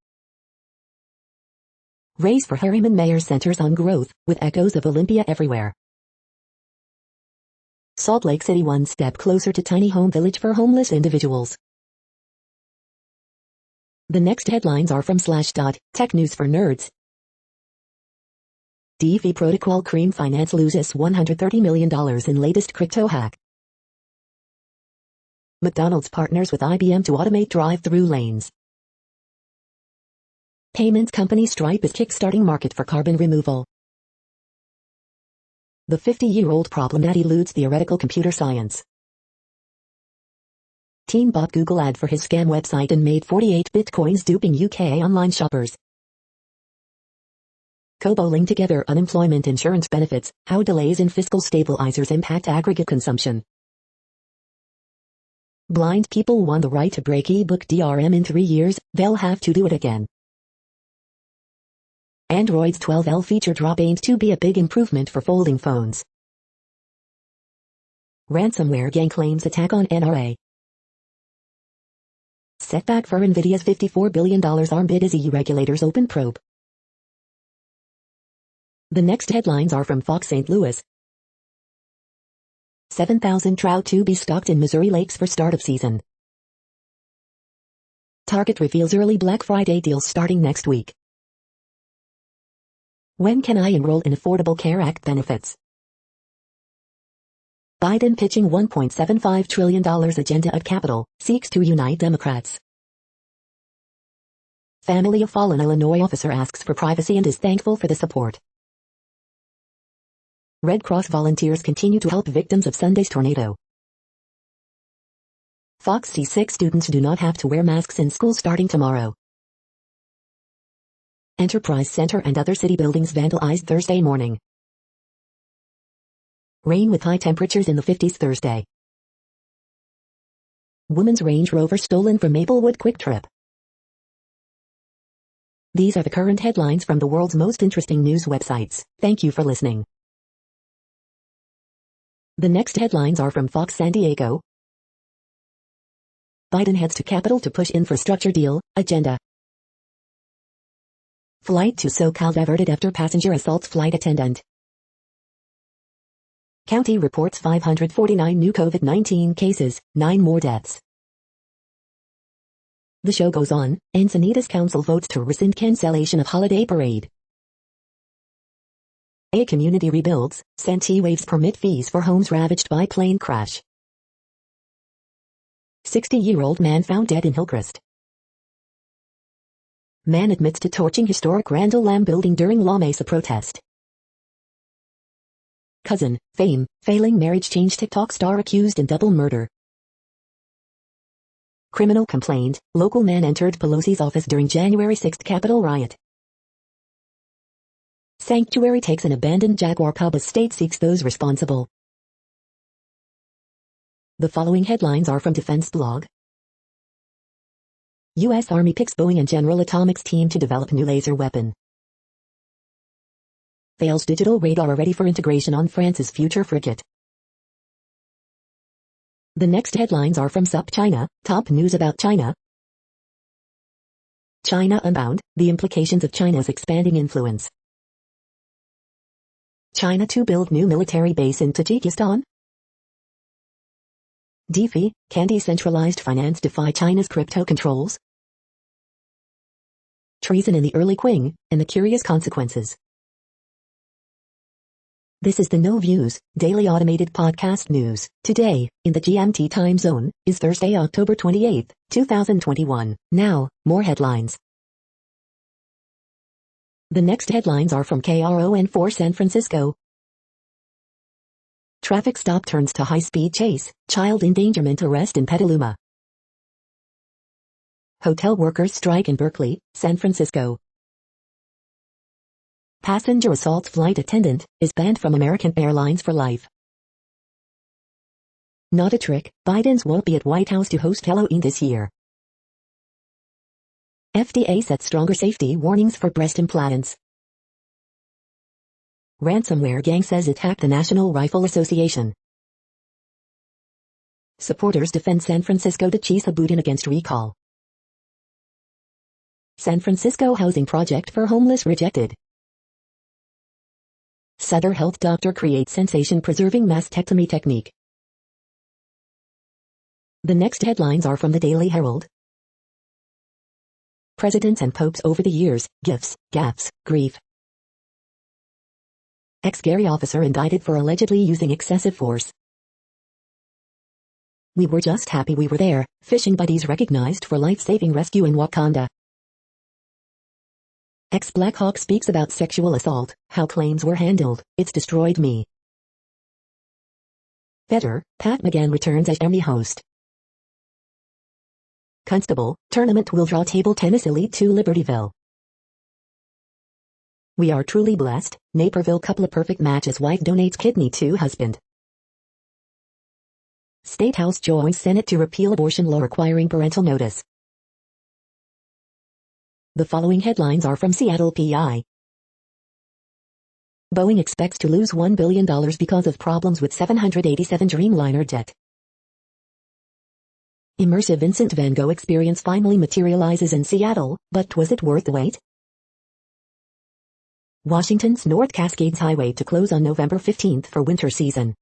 Race for Harriman Mayor centers on growth, with echoes of Olympia everywhere. Salt Lake City one step closer to tiny home village for homeless individuals. The next headlines are from Slashdot, tech news for nerds. DeFi protocol Cream Finance loses $130 million in latest crypto hack. McDonald's partners with IBM to automate drive-through lanes. Payments company Stripe is kickstarting market for carbon removal. The 50-year-old problem that eludes theoretical computer science. Teen bought Google ad for his scam website and made 48 bitcoins duping UK online shoppers. Co-bowling together unemployment insurance benefits, how delays in fiscal stabilizers impact aggregate consumption. Blind people won the right to break ebook DRM in 3 years, they'll have to do it again. Android's 12L feature drop aims to be a big improvement for folding phones. Ransomware gang claims attack on NRA. Setback for Nvidia's $54 billion ARM bid as EU regulators open probe. The next headlines are from Fox St. Louis. 7,000 trout to be stocked in Missouri lakes for start of season. Target reveals early Black Friday deals starting next week. When can I enroll in Affordable Care Act benefits? Biden pitching $1.75 trillion agenda at Capitol, seeks to unite Democrats. Family of fallen Illinois officer asks for privacy and is thankful for the support. Red Cross volunteers continue to help victims of Sunday's tornado. Fox C6 students do not have to wear masks in school starting tomorrow. Enterprise Center and other city buildings vandalized Thursday morning. Rain with high temperatures in the 50s Thursday. Woman's Range Rover stolen from Maplewood Quick Trip. These are the current headlines from the world's most interesting news websites. Thank you for listening. The next headlines are from Fox San Diego. Biden heads to Capitol to push infrastructure deal, agenda. Flight to SoCal diverted after passenger assaults flight attendant. County reports 549 new COVID-19 cases, 9 more deaths. The show goes on. Encinitas Council votes to rescind cancellation of holiday parade. A community rebuilds. Santee waives permit fees for homes ravaged by plane crash. 60-year-old man found dead in Hillcrest. Man admits to torching historic Randall Lamb building during La Mesa protest. Cousin, fame, failing marriage change TikTok star accused in double murder. Criminal complaint, local man entered Pelosi's office during January 6 Capitol riot. Sanctuary takes an abandoned Jaguar cub as state seeks those responsible. The following headlines are from Defense Blog. U.S. Army picks Boeing and General Atomics team to develop new laser weapon. Fails digital radar ready for integration on France's future frigate. The next headlines are from SUP China, top news about China. China Unbound, the implications of China's expanding influence. China to build new military base in Tajikistan. DeFi, can decentralized finance defy China's crypto controls? Treason in the early Qing, and the curious consequences. This is the No Views, daily automated podcast news. Today, in the GMT time zone, is Thursday, October 28, 2021. Now, more headlines. The next headlines are from KRON4 San Francisco. Traffic stop turns to high-speed chase, child endangerment arrest in Petaluma. Hotel workers strike in Berkeley, San Francisco. Passenger assaults flight attendant is banned from American Airlines for life. Not a trick, Biden's won't be at White House to host Halloween this year. FDA sets stronger safety warnings for breast implants. Ransomware gang says it hacked the National Rifle Association. Supporters defend San Francisco to Chisabutin against recall. San Francisco housing project for homeless rejected. Sutter health doctor creates sensation-preserving mastectomy technique. The next headlines are from the Daily Herald. Presidents and popes over the years, gifts, gaffes, grief. Ex-Gary officer indicted for allegedly using excessive force. We were just happy we were there, fishing buddies recognized for life-saving rescue in Wakanda. Ex-Black Hawk speaks about sexual assault, how claims were handled, it's destroyed me. Better, Pat McGann returns as Emmy host. Constable, tournament will draw table tennis elite to Libertyville. We are truly blessed, Naperville couple a perfect match as wife donates kidney to husband. State House joins Senate to repeal abortion law requiring parental notice. The following headlines are from Seattle PI. Boeing expects to lose $1 billion because of problems with 787 Dreamliner jet. Immersive Vincent van Gogh experience finally materializes in Seattle, but was it worth the wait? Washington's North Cascades Highway to close on November 15 for winter season.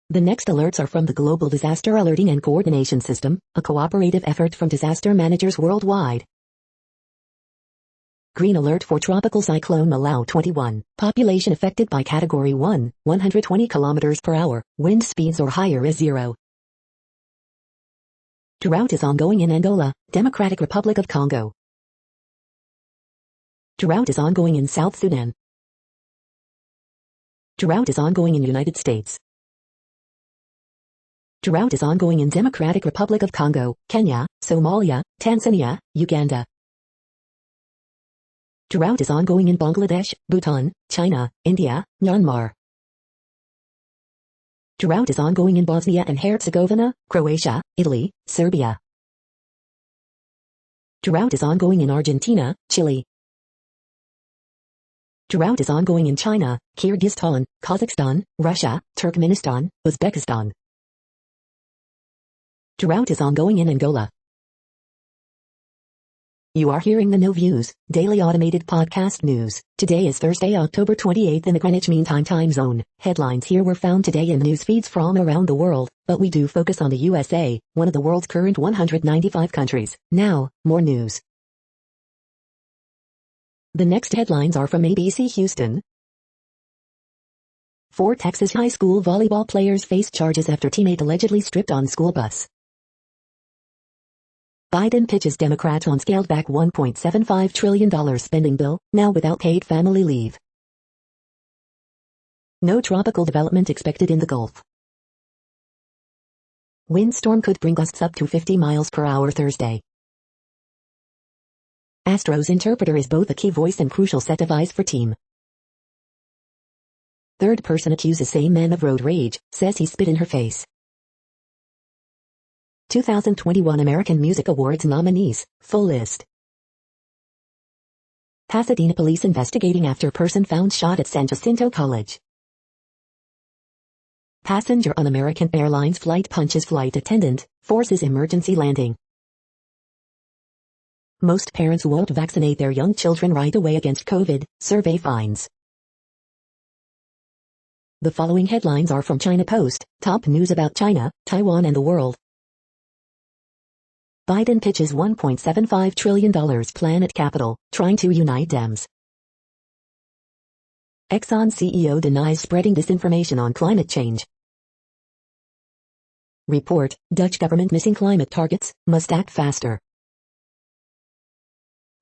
The next alerts are from the Global Disaster Alerting and Coordination System, a cooperative effort from disaster managers worldwide. Green alert for Tropical Cyclone Malau 21. Population affected by Category 1, 120 km per hour, wind speeds or higher is 0. Drought is ongoing in Angola, Democratic Republic of Congo. Drought is ongoing in South Sudan. Drought is ongoing in United States. Drought is ongoing in Democratic Republic of Congo, Kenya, Somalia, Tanzania, Uganda. Drought is ongoing in Bangladesh, Bhutan, China, India, Myanmar. Drought is ongoing in Bosnia and Herzegovina, Croatia, Italy, Serbia. Drought is ongoing in Argentina, Chile. Drought is ongoing in China, Kyrgyzstan, Kazakhstan, Russia, Turkmenistan, Uzbekistan. Drought is ongoing in Angola. You are hearing the No Views, daily automated podcast news. Today is Thursday, October 28th in the Greenwich Mean Time zone. Headlines here were found today in news feeds from around the world, but we do focus on the USA, one of the world's current 195 countries. Now, more news. The next headlines are from ABC Houston. 4 Texas high school volleyball players face charges after teammate allegedly stripped on school bus. Biden pitches Democrats on scaled-back $1.75 trillion spending bill, now without paid family leave. No tropical development expected in the Gulf. Windstorm could bring gusts up to 50 miles per hour Thursday. Astros interpreter is both a key voice and crucial set of eyes for team. Third person accuses same man of road rage, says he spit in her face. 2021 American Music Awards nominees, full list. Pasadena police investigating after person found shot at San Jacinto College. Passenger on American Airlines flight punches flight attendant, forces emergency landing. Most parents won't vaccinate their young children right away against COVID, survey finds. The following headlines are from China Post, top news about China, Taiwan and the world. Biden pitches $1.75 trillion plan at Capitol, trying to unite Dems. Exxon CEO denies spreading disinformation on climate change. Report, Dutch government missing climate targets, must act faster.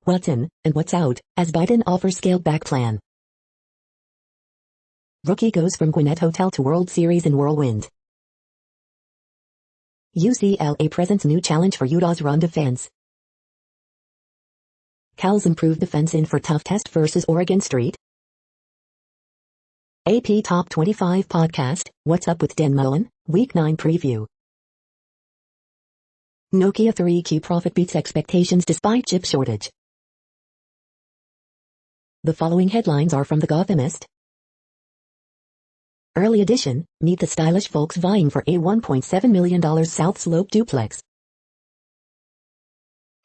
What's in, and what's out, as Biden offers scaled-back plan. Rookie goes from Gwinnett Hotel to World Series in whirlwind. UCLA presents new challenge for Utah's run defense. Cal's improved defense in for tough test versus Oregon State. AP Top 25 Podcast, What's Up with Dan Mullen, Week 9 Preview. Nokia 3Q profit beats expectations despite chip shortage. The following headlines are from The Gothamist. Early edition, meet the stylish folks vying for a $1.7 million South Slope duplex.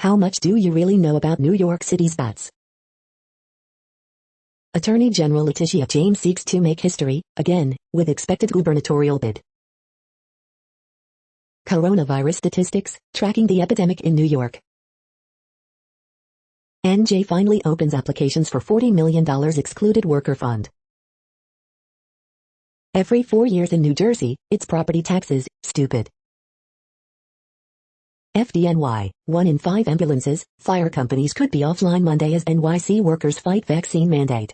How much do you really know about New York City's bats? Attorney General Letitia James seeks to make history, again, with expected gubernatorial bid. Coronavirus statistics, tracking the epidemic in New York. NJ finally opens applications for $40 million excluded worker fund. Every 4 years in New Jersey, it's property taxes, stupid. FDNY, 1 in 5 ambulances, fire companies could be offline Monday as NYC workers fight vaccine mandate.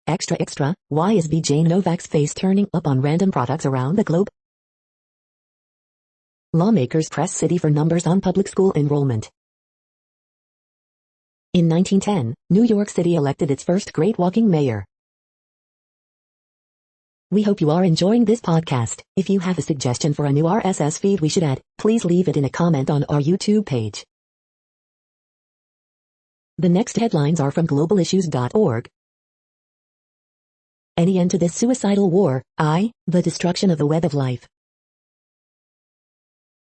Extra, why is BJ Novak's face turning up on random products around the globe? Lawmakers press city for numbers on public school enrollment. In 1910, New York City elected its first great walking mayor. We hope you are enjoying this podcast. If you have a suggestion for a new RSS feed we should add, please leave it in a comment on our YouTube page. The next headlines are from globalissues.org. Any end to this suicidal war? The destruction of the web of life.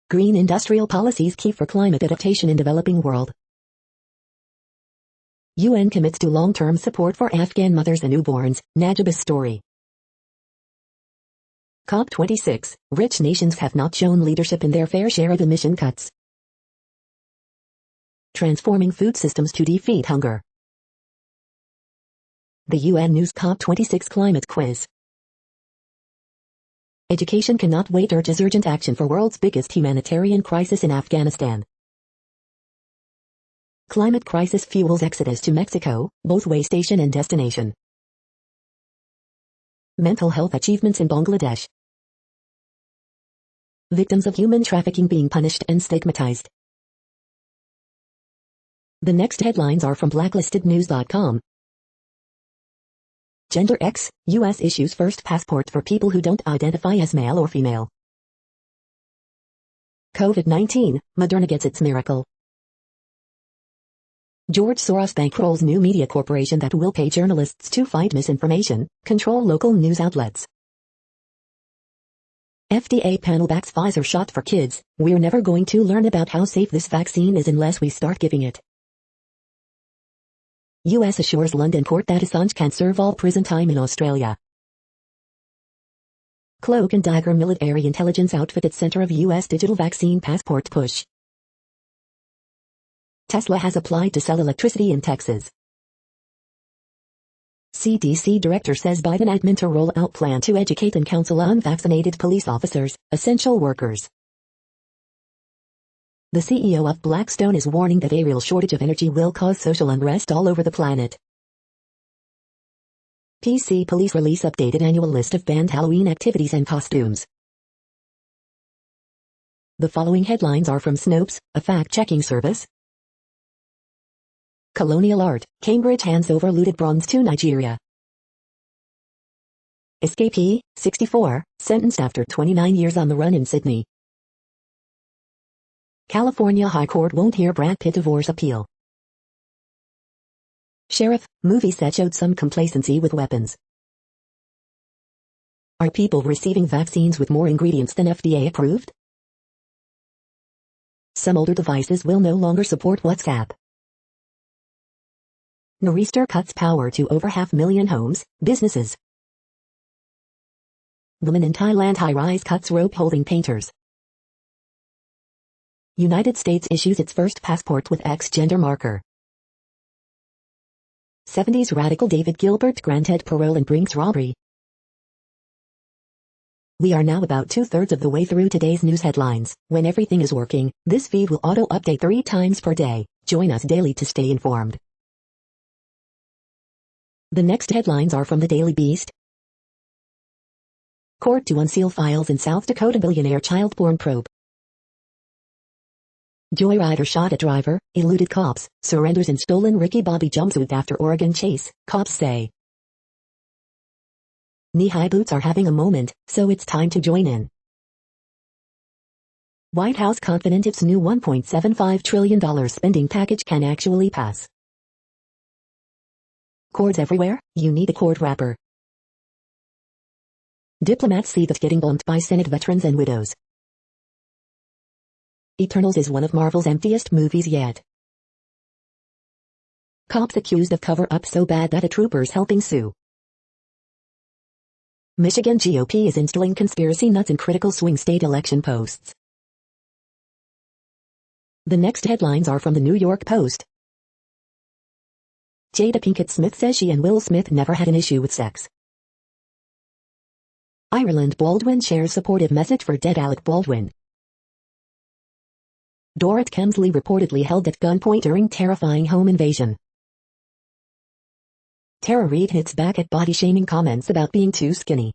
Green industrial policies key for climate adaptation in developing world. UN commits to long-term support for Afghan mothers and newborns, Najib's story. COP26, rich nations have not shown leadership in their fair share of emission cuts. Transforming food systems to defeat hunger. The UN News COP26 Climate Quiz. Education cannot wait urges urgent action for world's biggest humanitarian crisis in Afghanistan. Climate crisis fuels exodus to Mexico, both way station and destination. Mental health achievements in Bangladesh. Victims of human trafficking being punished and stigmatized. The next headlines are from blacklistednews.com. Gender X, U.S. issues first passport for people who don't identify as male or female. COVID-19, Moderna gets its miracle. George Soros bankrolls new media corporation that will pay journalists to fight misinformation, control local news outlets. FDA panel backs Pfizer shot for kids. We're never going to learn about how safe this vaccine is unless we start giving it. U.S. assures London court that Assange can serve all prison time in Australia. Cloak and Dagger military intelligence outfit at center of U.S. digital vaccine passport push. Tesla has applied to sell electricity in Texas. CDC director says Biden admin to roll out plan to educate and counsel unvaccinated police officers, essential workers. The CEO of Blackstone is warning that a real shortage of energy will cause social unrest all over the planet. PC police release updated annual list of banned Halloween activities and costumes. The following headlines are from Snopes, a fact-checking service. Colonial art, Cambridge hands over looted bronze to Nigeria. Escapee, 64, sentenced after 29 years on the run in Sydney. California High Court won't hear Brad Pitt divorce appeal. Sheriff, movie set showed some complacency with weapons. Are people receiving vaccines with more ingredients than FDA approved? Some older devices will no longer support WhatsApp. Nor'easter cuts power to over 500,000 homes, businesses. Woman in Thailand high-rise cuts rope holding painters. United States issues its first passport with X-gender marker. 70s radical David Gilbert granted parole in Brinks robbery. We are now about 2/3 of the way through today's news headlines. When everything is working, this feed will auto-update 3 times per day. Join us daily to stay informed. The next headlines are from the Daily Beast. Court to unseal files in South Dakota billionaire child porn probe. Joyrider shot at driver, eluded cops, surrenders in stolen Ricky Bobby jumpsuit after Oregon chase, cops say. Knee-high boots are having a moment, so it's time to join in. White House confident its new $1.75 trillion spending package can actually pass. Cords everywhere, you need a cord wrapper. Diplomats see that getting bumped by Senate veterans and widows. Eternals is one of Marvel's emptiest movies yet. Cops accused of cover-up so bad that a trooper's helping sue. Michigan GOP is installing conspiracy nuts in critical swing state election posts. The next headlines are from the New York Post. Jada Pinkett Smith says she and Will Smith never had an issue with sex. Ireland Baldwin shares supportive message for dead Alec Baldwin. Dorrit Kemsley reportedly held at gunpoint during terrifying home invasion. Tara Reid hits back at body-shaming comments about being too skinny.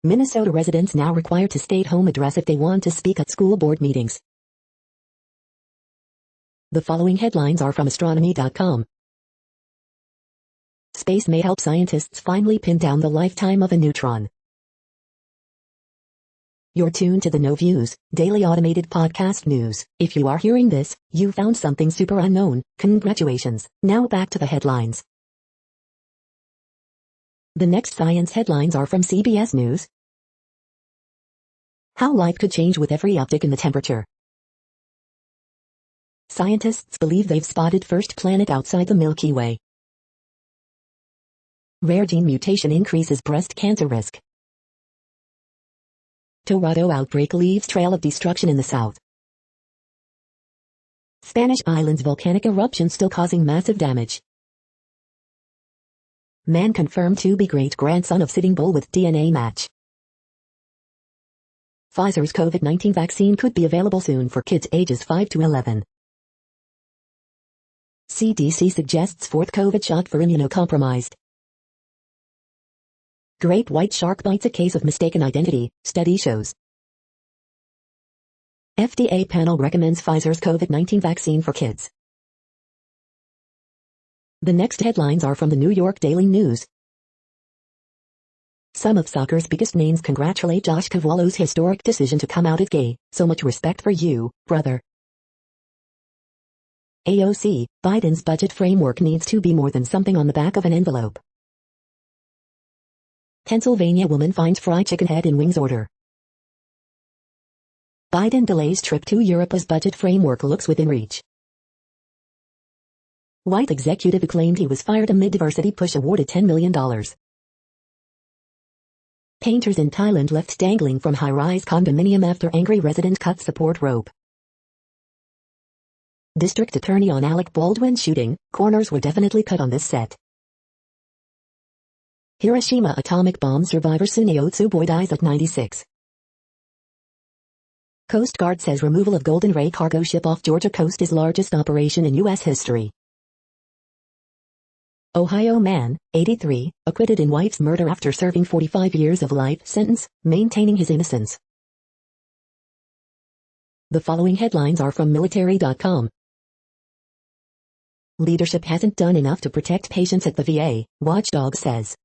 Minnesota residents now required to state home address if they want to speak at school board meetings. The following headlines are from astronomy.com. Space may help scientists finally pin down the lifetime of a neutron. You're tuned to the No Views, daily automated podcast news. If you are hearing this, you found something super unknown. Congratulations. Now back to the headlines. The next science headlines are from CBS News. How life could change with every uptick in the temperature. Scientists believe they've spotted first planet outside the Milky Way. Rare gene mutation increases breast cancer risk. Tornado outbreak leaves trail of destruction in the south. Spanish islands volcanic eruption still causing massive damage. Man confirmed to be great-grandson of Sitting Bull with DNA match. Pfizer's COVID-19 vaccine could be available soon for kids ages 5 to 11. CDC suggests fourth COVID shot for immunocompromised. Great white shark bites a case of mistaken identity, study shows. FDA panel recommends Pfizer's COVID-19 vaccine for kids. The next headlines are from the New York Daily News. Some of soccer's biggest names congratulate Josh Cavallo's historic decision to come out as gay. So much respect for you, brother. AOC, Biden's budget framework needs to be more than something on the back of an envelope. Pennsylvania woman finds fried chicken head in wings order. Biden delays trip to Europe as budget framework looks within reach. White executive who claimed he was fired amid diversity push awarded $10 million. Painters in Thailand left dangling from high-rise condominium after angry resident cut support rope. District attorney on Alec Baldwin shooting, corners were definitely cut on this set. Hiroshima atomic bomb survivor Suneo Tsuboi dies at 96. Coast Guard says removal of Golden Ray cargo ship off Georgia coast is largest operation in U.S. history. Ohio man, 83, acquitted in wife's murder after serving 45 years of life sentence, maintaining his innocence. The following headlines are from military.com. Leadership hasn't done enough to protect patients at the VA, watchdog says.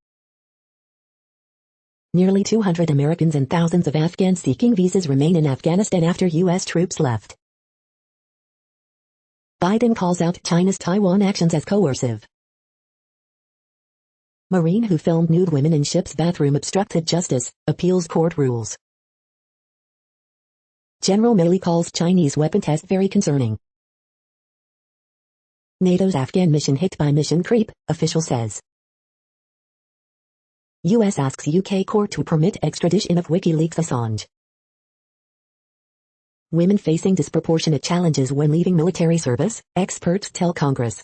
Nearly 200 Americans and thousands of Afghans seeking visas remain in Afghanistan after U.S. troops left. Biden calls out China's Taiwan actions as coercive. Marine who filmed nude women in ship's bathroom obstructed justice, appeals court rules. General Milley calls Chinese weapon test very concerning. NATO's Afghan mission hit by mission creep, official says. U.S. asks UK court to permit extradition of WikiLeaks Assange. Women facing disproportionate challenges when leaving military service, experts tell Congress.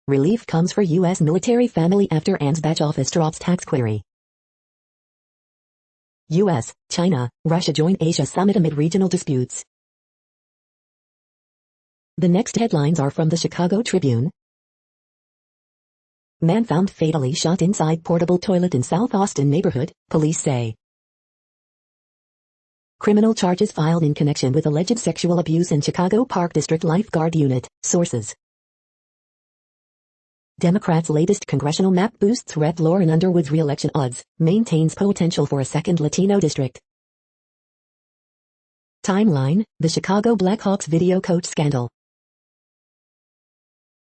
Relief comes for U.S. military family after Ansbach office drops tax query. U.S., China, Russia join Asia summit amid regional disputes. The next headlines are from the Chicago Tribune. Man found fatally shot inside portable toilet in South Austin neighborhood, police say. Criminal charges filed in connection with alleged sexual abuse in Chicago Park District Lifeguard Unit, sources. Democrats' latest congressional map boosts Rep. Lauren Underwood's re-election odds, maintains potential for a second Latino district. Timeline, the Chicago Blackhawks video coach scandal.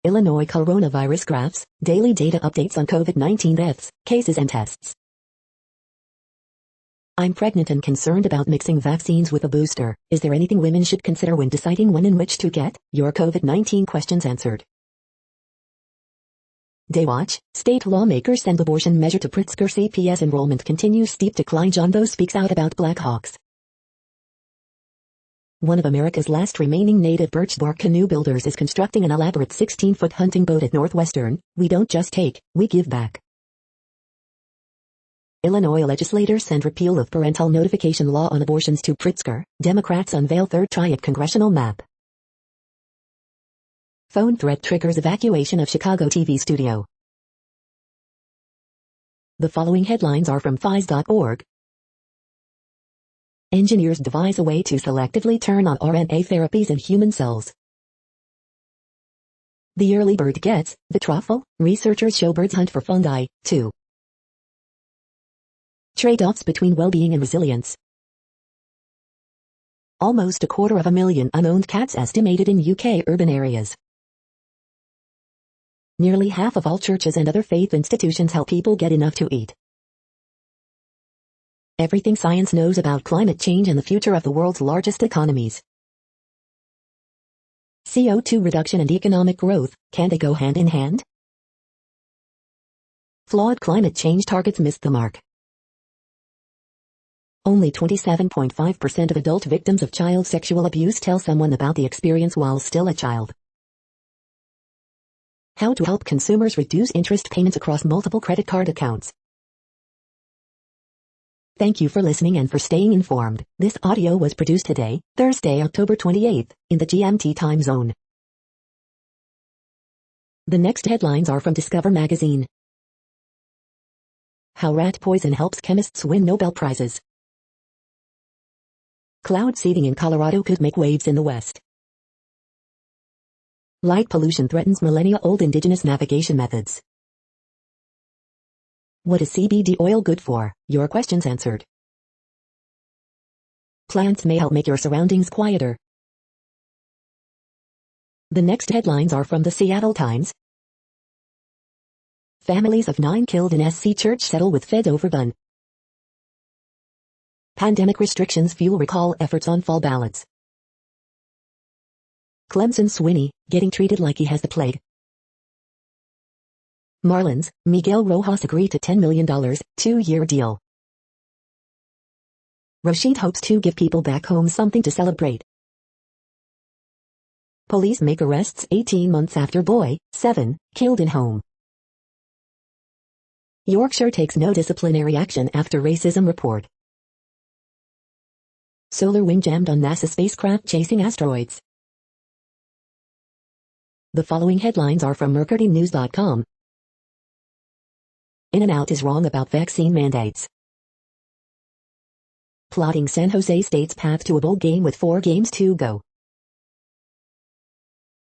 Illinois coronavirus graphs, daily data updates on COVID-19 deaths, cases and tests. I'm pregnant and concerned about mixing vaccines with a booster. Is there anything women should consider when deciding when and which to get? Your COVID-19 questions answered. Daywatch, state lawmakers send abortion measure to Pritzker. CPS enrollment continues steep decline. John Doe speaks out about Blackhawks. One of America's last remaining native birch bark canoe builders is constructing an elaborate 16-foot hunting boat at Northwestern. We don't just take, we give back. Illinois legislators send repeal of parental notification law on abortions to Pritzker. Democrats unveil third try at congressional map. Phone threat triggers evacuation of Chicago TV studio. The following headlines are from phys.org. Engineers devise a way to selectively turn on RNA therapies in human cells. The early bird gets the truffle. Researchers show birds hunt for fungi, too. Trade-offs between well-being and resilience. Almost 250,000 unowned cats estimated in UK urban areas. Nearly half of all churches and other faith institutions help people get enough to eat. Everything science knows about climate change and the future of the world's largest economies. CO2 reduction and economic growth, can they go hand in hand? Flawed climate change targets missed the mark. Only 27.5% of adult victims of child sexual abuse tell someone about the experience while still a child. How to help consumers reduce interest payments across multiple credit card accounts. Thank you for listening and for staying informed. This audio was produced today, Thursday, October 28th, in the GMT time zone. The next headlines are from Discover magazine. How rat poison helps chemists win Nobel Prizes. Cloud seeding in Colorado could make waves in the West. Light pollution threatens millennia-old indigenous navigation methods. What is CBD oil good for? Your questions answered. Plants may help make your surroundings quieter. The next headlines are from the Seattle Times. Families of 9 killed in SC church settle with Fed over gun. Pandemic restrictions fuel recall efforts on fall ballots. Clemson Swinney, getting treated like he has the plague. Marlins, Miguel Rojas agreed to $10 million, 2-year deal. Rashid hopes to give people back home something to celebrate. Police make arrests 18 months after boy, 7, killed in home. Yorkshire takes no disciplinary action after racism report. Solar wind jammed on NASA spacecraft chasing asteroids. The following headlines are from mercurynews.com. In-N-Out is wrong about vaccine mandates. Plotting San Jose State's path to a bowl game with 4 games to go.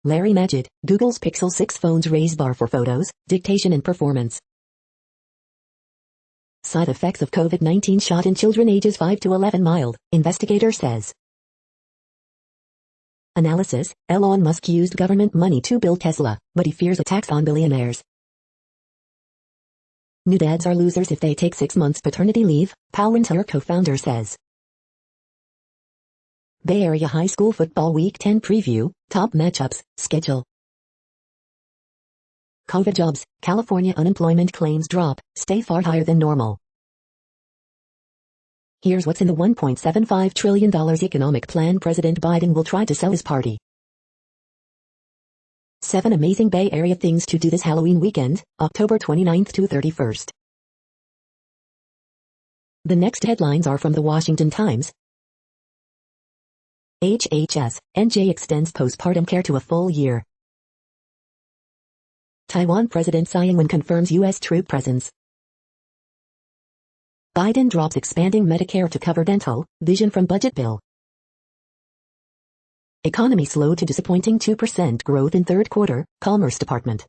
Larry Majid, Google's Pixel 6 phone's raise bar for photos, dictation and performance. Side effects of COVID-19 shot in children ages 5 to 11 mild, investigator says. Analysis, Elon Musk used government money to build Tesla, but he fears a tax on billionaires. New dads are losers if they take 6 months paternity leave, Palantir co-founder says. Bay Area High School Football Week 10 preview, top matchups, schedule. COVID jobs, California unemployment claims drop, stay far higher than normal. Here's what's in the $1.75 trillion economic plan President Biden will try to sell his party. 7 amazing Bay Area things to do this Halloween weekend, October 29th to 31st. The next headlines are from the Washington Times. HHS, NJ extends postpartum care to a full year. Taiwan President Tsai Ing-wen confirms U.S. troop presence. Biden drops expanding Medicare to cover dental, vision from budget bill. Economy slowed to disappointing 2% growth in third quarter, Commerce Department.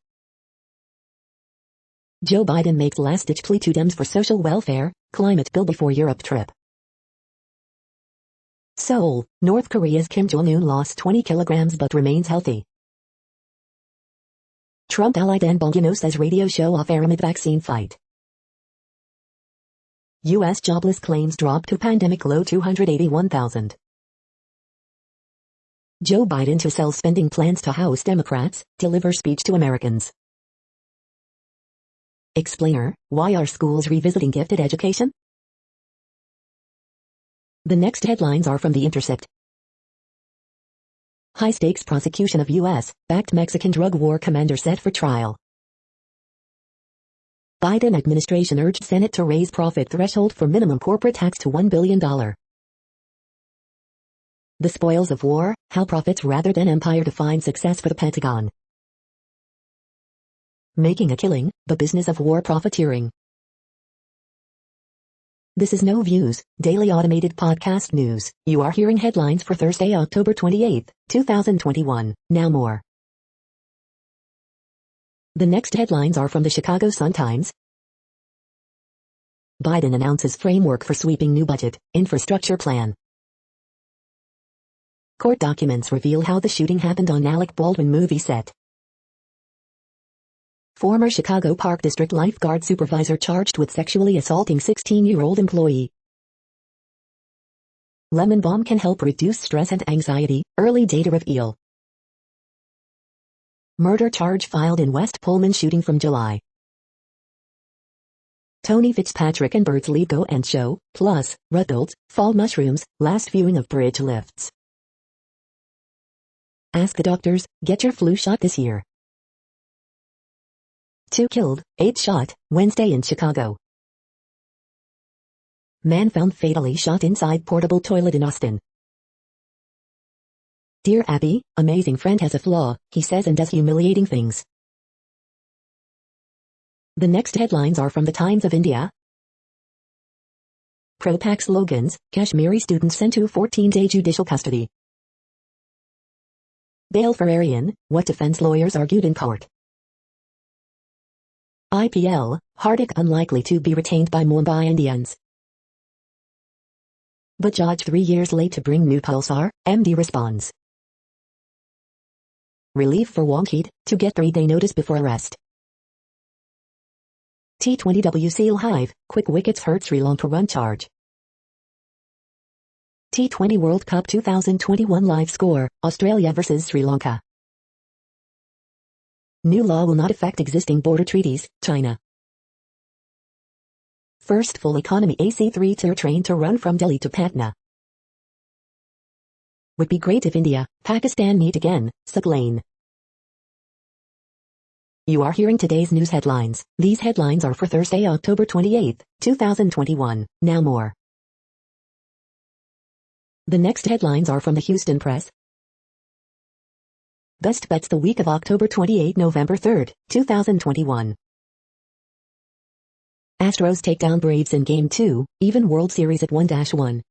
Joe Biden makes last-ditch plea to Dems for social welfare, climate bill before Europe trip. Seoul, North Korea's Kim Jong-un lost 20 kilograms but remains healthy. Trump ally Dan Bongino says radio show off-air amid vaccine fight. U.S. jobless claims drop to pandemic low 281,000. Joe Biden to sell spending plans to House Democrats, deliver speech to Americans. Explainer, why are schools revisiting gifted education? The next headlines are from The Intercept. High-stakes prosecution of U.S.-backed Mexican drug war commander set for trial. Biden administration urged Senate to raise profit threshold for minimum corporate tax to $1 billion. The spoils of war, how profits rather than empire define success for the Pentagon. Making a killing, the business of war profiteering. This is No Views, daily automated podcast news. You are hearing headlines for Thursday, October 28, 2021. Now more. The next headlines are from the Chicago Sun-Times. Biden announces framework for sweeping new budget, infrastructure plan. Court documents reveal how the shooting happened on Alec Baldwin movie set. Former Chicago Park District lifeguard supervisor charged with sexually assaulting 16-year-old employee. Lemon balm can help reduce stress and anxiety, early data reveal. Murder charge filed in West Pullman shooting from July. Tony Fitzpatrick and Birds leave go and show, plus, Rudolph's, fall mushrooms, last viewing of bridge lifts. Ask the doctors, get your flu shot this year. 2 killed, 8 shot, Wednesday in Chicago. Man found fatally shot inside portable toilet in Austin. Dear Abby, amazing friend has a flaw, he says and does humiliating things. The next headlines are from the Times of India. Pro-Pac slogans, Kashmiri students sent to 14-day judicial custody. Bail for Aryan, what defense lawyers argued in court. IPL, Hardik unlikely to be retained by Mumbai Indians. Bajaj 3 years late to bring new Pulsar, MD responds. Relief for Wankhede, to get 3-day notice before arrest. T20W Seal Hive, quick wickets hurt Sri Lanka run charge. T20 World Cup 2021 live score, Australia vs Sri Lanka. New law will not affect existing border treaties, China. First full economy AC-3 tier train to run from Delhi to Patna. Would be great if India, Pakistan meet again, Suglane. You are hearing today's news headlines. These headlines are for Thursday, October 28, 2021. Now more. The next headlines are from the Houston Press. Best bets the week of October 28, November 3, 2021. Astros take down Braves in Game 2, even World Series at 1-1.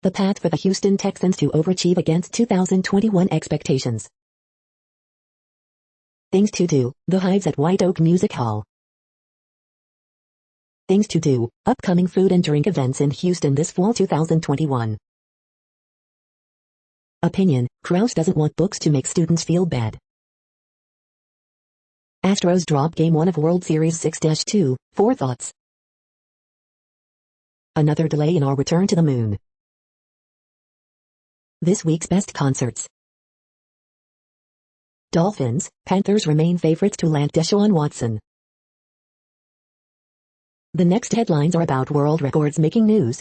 The path for the Houston Texans to overachieve against 2021 expectations. Things to do, the Hives at White Oak Music Hall. Things to do, upcoming food and drink events in Houston this fall 2021. Opinion, Krause doesn't want books to make students feel bad. Astros drop Game 1 of World Series 6-2, 4 thoughts. Another delay in our return to the moon. This week's best concerts. Dolphins, Panthers remain favorites to land Deshaun Watson. The next headlines are about world records making news.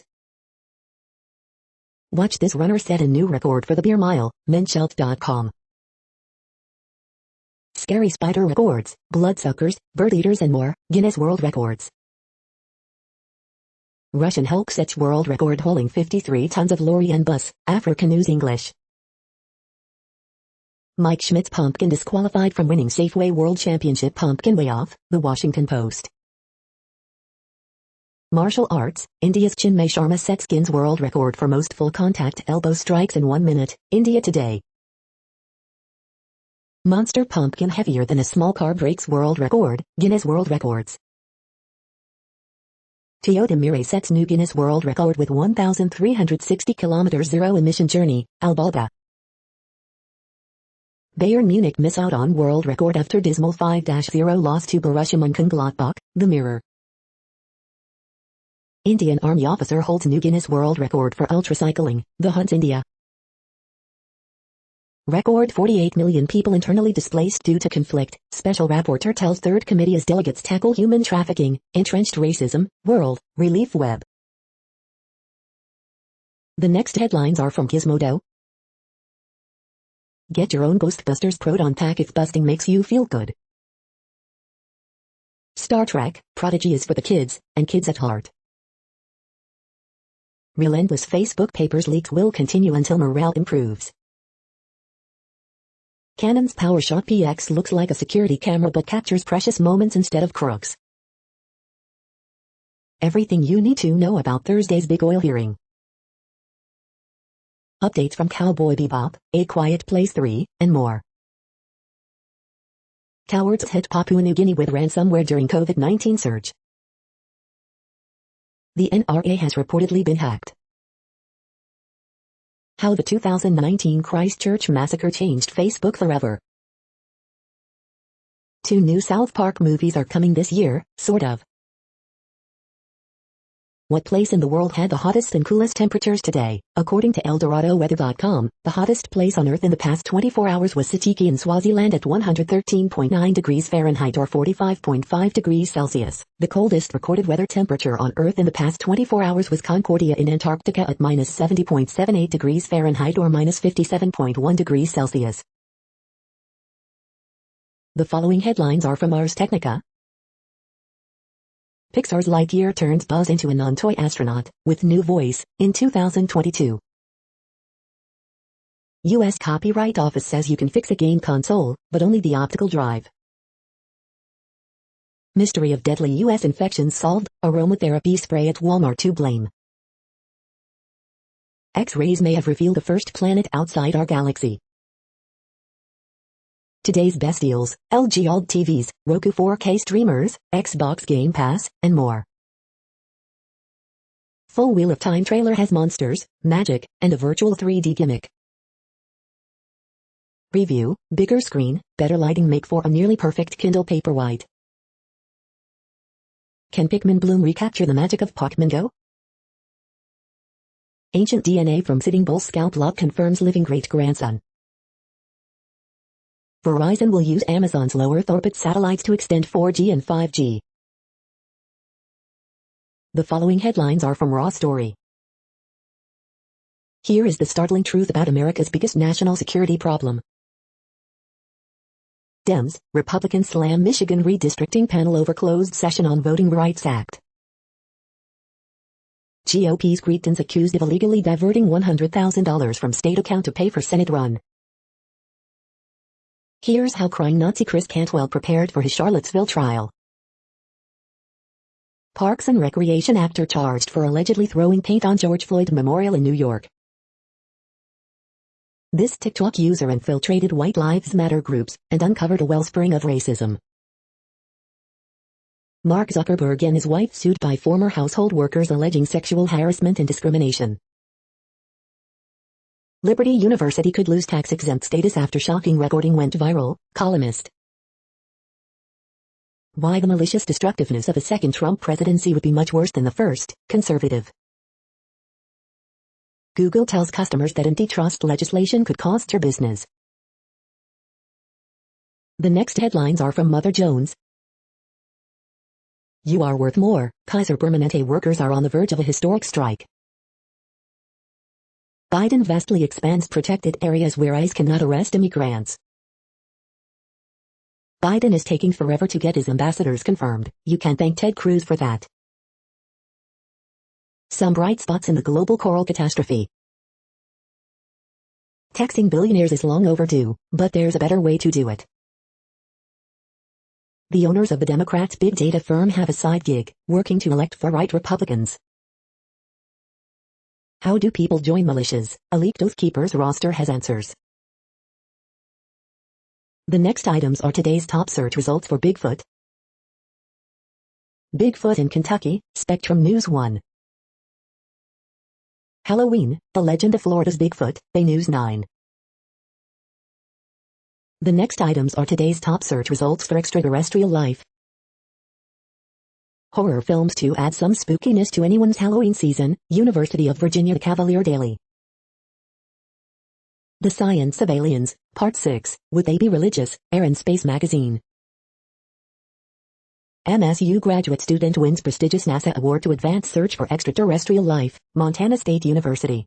Watch this runner set a new record for the beer mile, menschelt.com. Scary spider records, bloodsuckers, bird eaters and more, Guinness World Records. Russian Hulk sets world record hauling 53 tons of lorry and bus, Africa News English. Mike Schmidt's pumpkin disqualified from winning Safeway World Championship pumpkin weigh-off, The Washington Post. Martial arts, India's Chinmay Sharma sets Guinness World Record for most full-contact elbow strikes in 1 minute, India Today. Monster pumpkin heavier than a small car breaks world record, Guinness World Records. Toyota Mirai sets new Guinness World Record with 1,360 km zero-emission journey, Albalga. Bayern Munich miss out on world record after dismal 5-0 loss to Borussia Mönchengladbach, The Mirror. Indian Army officer holds new Guinness World Record for ultracycling, The Hunt India. Record 48 million people internally displaced due to conflict, Special Rapporteur tells Third Committee as delegates tackle human trafficking, entrenched racism, World, Relief Web. The next headlines are from Gizmodo. Get your own Ghostbusters proton pack if busting makes you feel good. Star Trek, Prodigy is for the kids, and kids at heart. Relentless Facebook papers leaks will continue until morale improves. Canon's PowerShot PX looks like a security camera but captures precious moments instead of crooks. Everything you need to know about Thursday's big oil hearing. Updates from Cowboy Bebop, A Quiet Place 3, and more. Cowards hit Papua New Guinea with ransomware during COVID-19 surge. The NRA has reportedly been hacked. How the 2019 Christchurch massacre changed Facebook forever. 2 new South Park movies are coming this year, sort of. What place in the world had the hottest and coolest temperatures today? According to ElDoradoWeather.com, the hottest place on Earth in the past 24 hours was Sitiki in Swaziland at 113.9 degrees Fahrenheit or 45.5 degrees Celsius. The coldest recorded weather temperature on Earth in the past 24 hours was Concordia in Antarctica at minus 70.78 degrees Fahrenheit or minus 57.1 degrees Celsius. The following headlines are from Ars Technica. Pixar's Lightyear turns Buzz into a non-toy astronaut, with new voice, in 2022. U.S. Copyright Office says you can fix a game console, but only the optical drive. Mystery of deadly U.S. infections solved, aromatherapy spray at Walmart to blame. X-rays may have revealed the first planet outside our galaxy. Today's best deals, LG OLED TVs, Roku 4K streamers, Xbox Game Pass, and more. Full Wheel of Time trailer has monsters, magic, and a virtual 3D gimmick. Review, bigger screen, better lighting make for a nearly perfect Kindle Paperwhite. Can Pikmin bloom recapture the magic of Pokemon Go? Ancient DNA from Sitting Bull's scalp lock confirms living great-grandson. Verizon will use Amazon's low Earth orbit satellites to extend 4G and 5G. The following headlines are from Raw Story. Here is the startling truth about America's biggest national security problem. Dems, Republicans slam Michigan redistricting panel over closed session on Voting Rights Act. GOP's Cretans accused of illegally diverting $100,000 from state account to pay for Senate run. Here's how crying Nazi Chris Cantwell prepared for his Charlottesville trial. Parks and Recreation actor charged for allegedly throwing paint on George Floyd Memorial in New York. This TikTok user infiltrated White Lives Matter groups and uncovered a wellspring of racism. Mark Zuckerberg and his wife sued by former household workers alleging sexual harassment and discrimination. Liberty University could lose tax-exempt status after shocking recording went viral, columnist. Why the malicious destructiveness of a second Trump presidency would be much worse than the first, conservative. Google tells customers that antitrust legislation could cost your business. The next headlines are from Mother Jones. You are worth more. Kaiser Permanente workers are on the verge of a historic strike. Biden vastly expands protected areas where ICE cannot arrest immigrants. Biden is taking forever to get his ambassadors confirmed. You can thank Ted Cruz for that. Some bright spots in the global coral catastrophe. Taxing billionaires is long overdue, but there's a better way to do it. The owners of the Democrats' big data firm have a side gig, working to elect far-right Republicans. How do people join militias? A leaked Oath Keepers roster has answers. The next items are today's top search results for Bigfoot. Bigfoot in Kentucky, Spectrum News 1. Halloween, the legend of Florida's Bigfoot, Bay News 9. The next items are today's top search results for extraterrestrial life. Horror films to add some spookiness to anyone's Halloween season, University of Virginia The Cavalier Daily. The Science of Aliens, Part 6, Would They Be Religious? Air and Space Magazine. MSU graduate student wins prestigious NASA award to advance search for extraterrestrial life, Montana State University.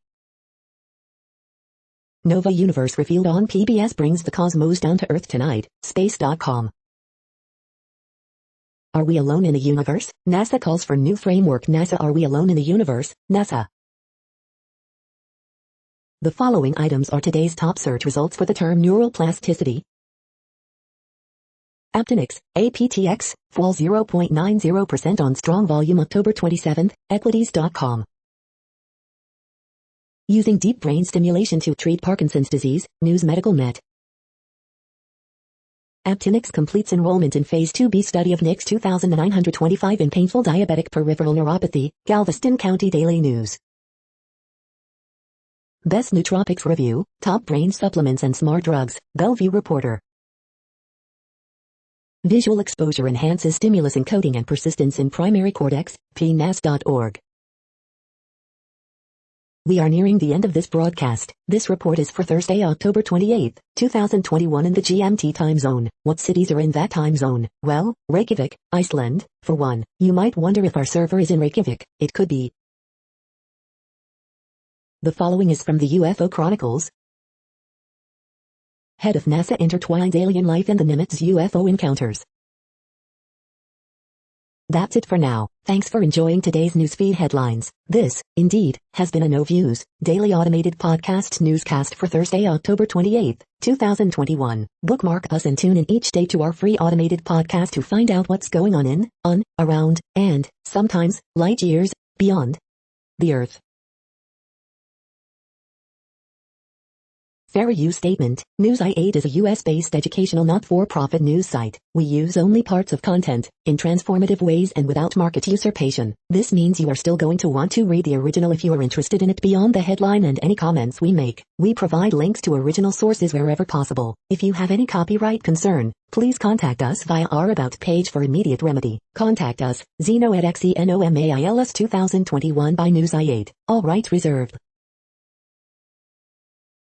Nova Universe revealed on PBS brings the cosmos down to Earth tonight, Space.com. Are we alone in the universe? NASA calls for new framework. NASA. Are we alone in the universe? NASA. The following items are today's top search results for the term neuroplasticity. Aptenics, APTX, fall 0.90% on strong volume October 27, Equities.com. Using deep brain stimulation to treat Parkinson's disease, News Medical Net. Aptenics completes enrollment in Phase 2B study of NICS 2925 in painful diabetic peripheral neuropathy, Galveston County Daily News. Best Nootropics Review, Top Brain Supplements and Smart Drugs, Bellevue Reporter. Visual exposure enhances stimulus encoding and persistence in primary cortex, pnas.org. We are nearing the end of this broadcast. This report is for Thursday, October 28, 2021 in the GMT time zone. What cities are in that time zone? Well, Reykjavik, Iceland, for one. You might wonder if our server is in Reykjavik. It could be. The following is from the UFO Chronicles. Head of NASA intertwines alien life and the Nimitz UFO encounters. That's it for now. Thanks for enjoying today's newsfeed headlines. This, indeed, has been a No Views, daily automated podcast newscast for Thursday, October 28, 2021. Bookmark us and tune in each day to our free automated podcast to find out what's going on, around, and, sometimes, light years, beyond the Earth. Fair use statement. News.8 is a US-based educational not-for-profit news site. We use only parts of content, in transformative ways and without market usurpation. This means you are still going to want to read the original if you are interested in it beyond the headline and any comments we make. We provide links to original sources wherever possible. If you have any copyright concern, please contact us via our About page for immediate remedy. Contact us, Zeno at XENOMAILS 2021 by News.8. All rights reserved.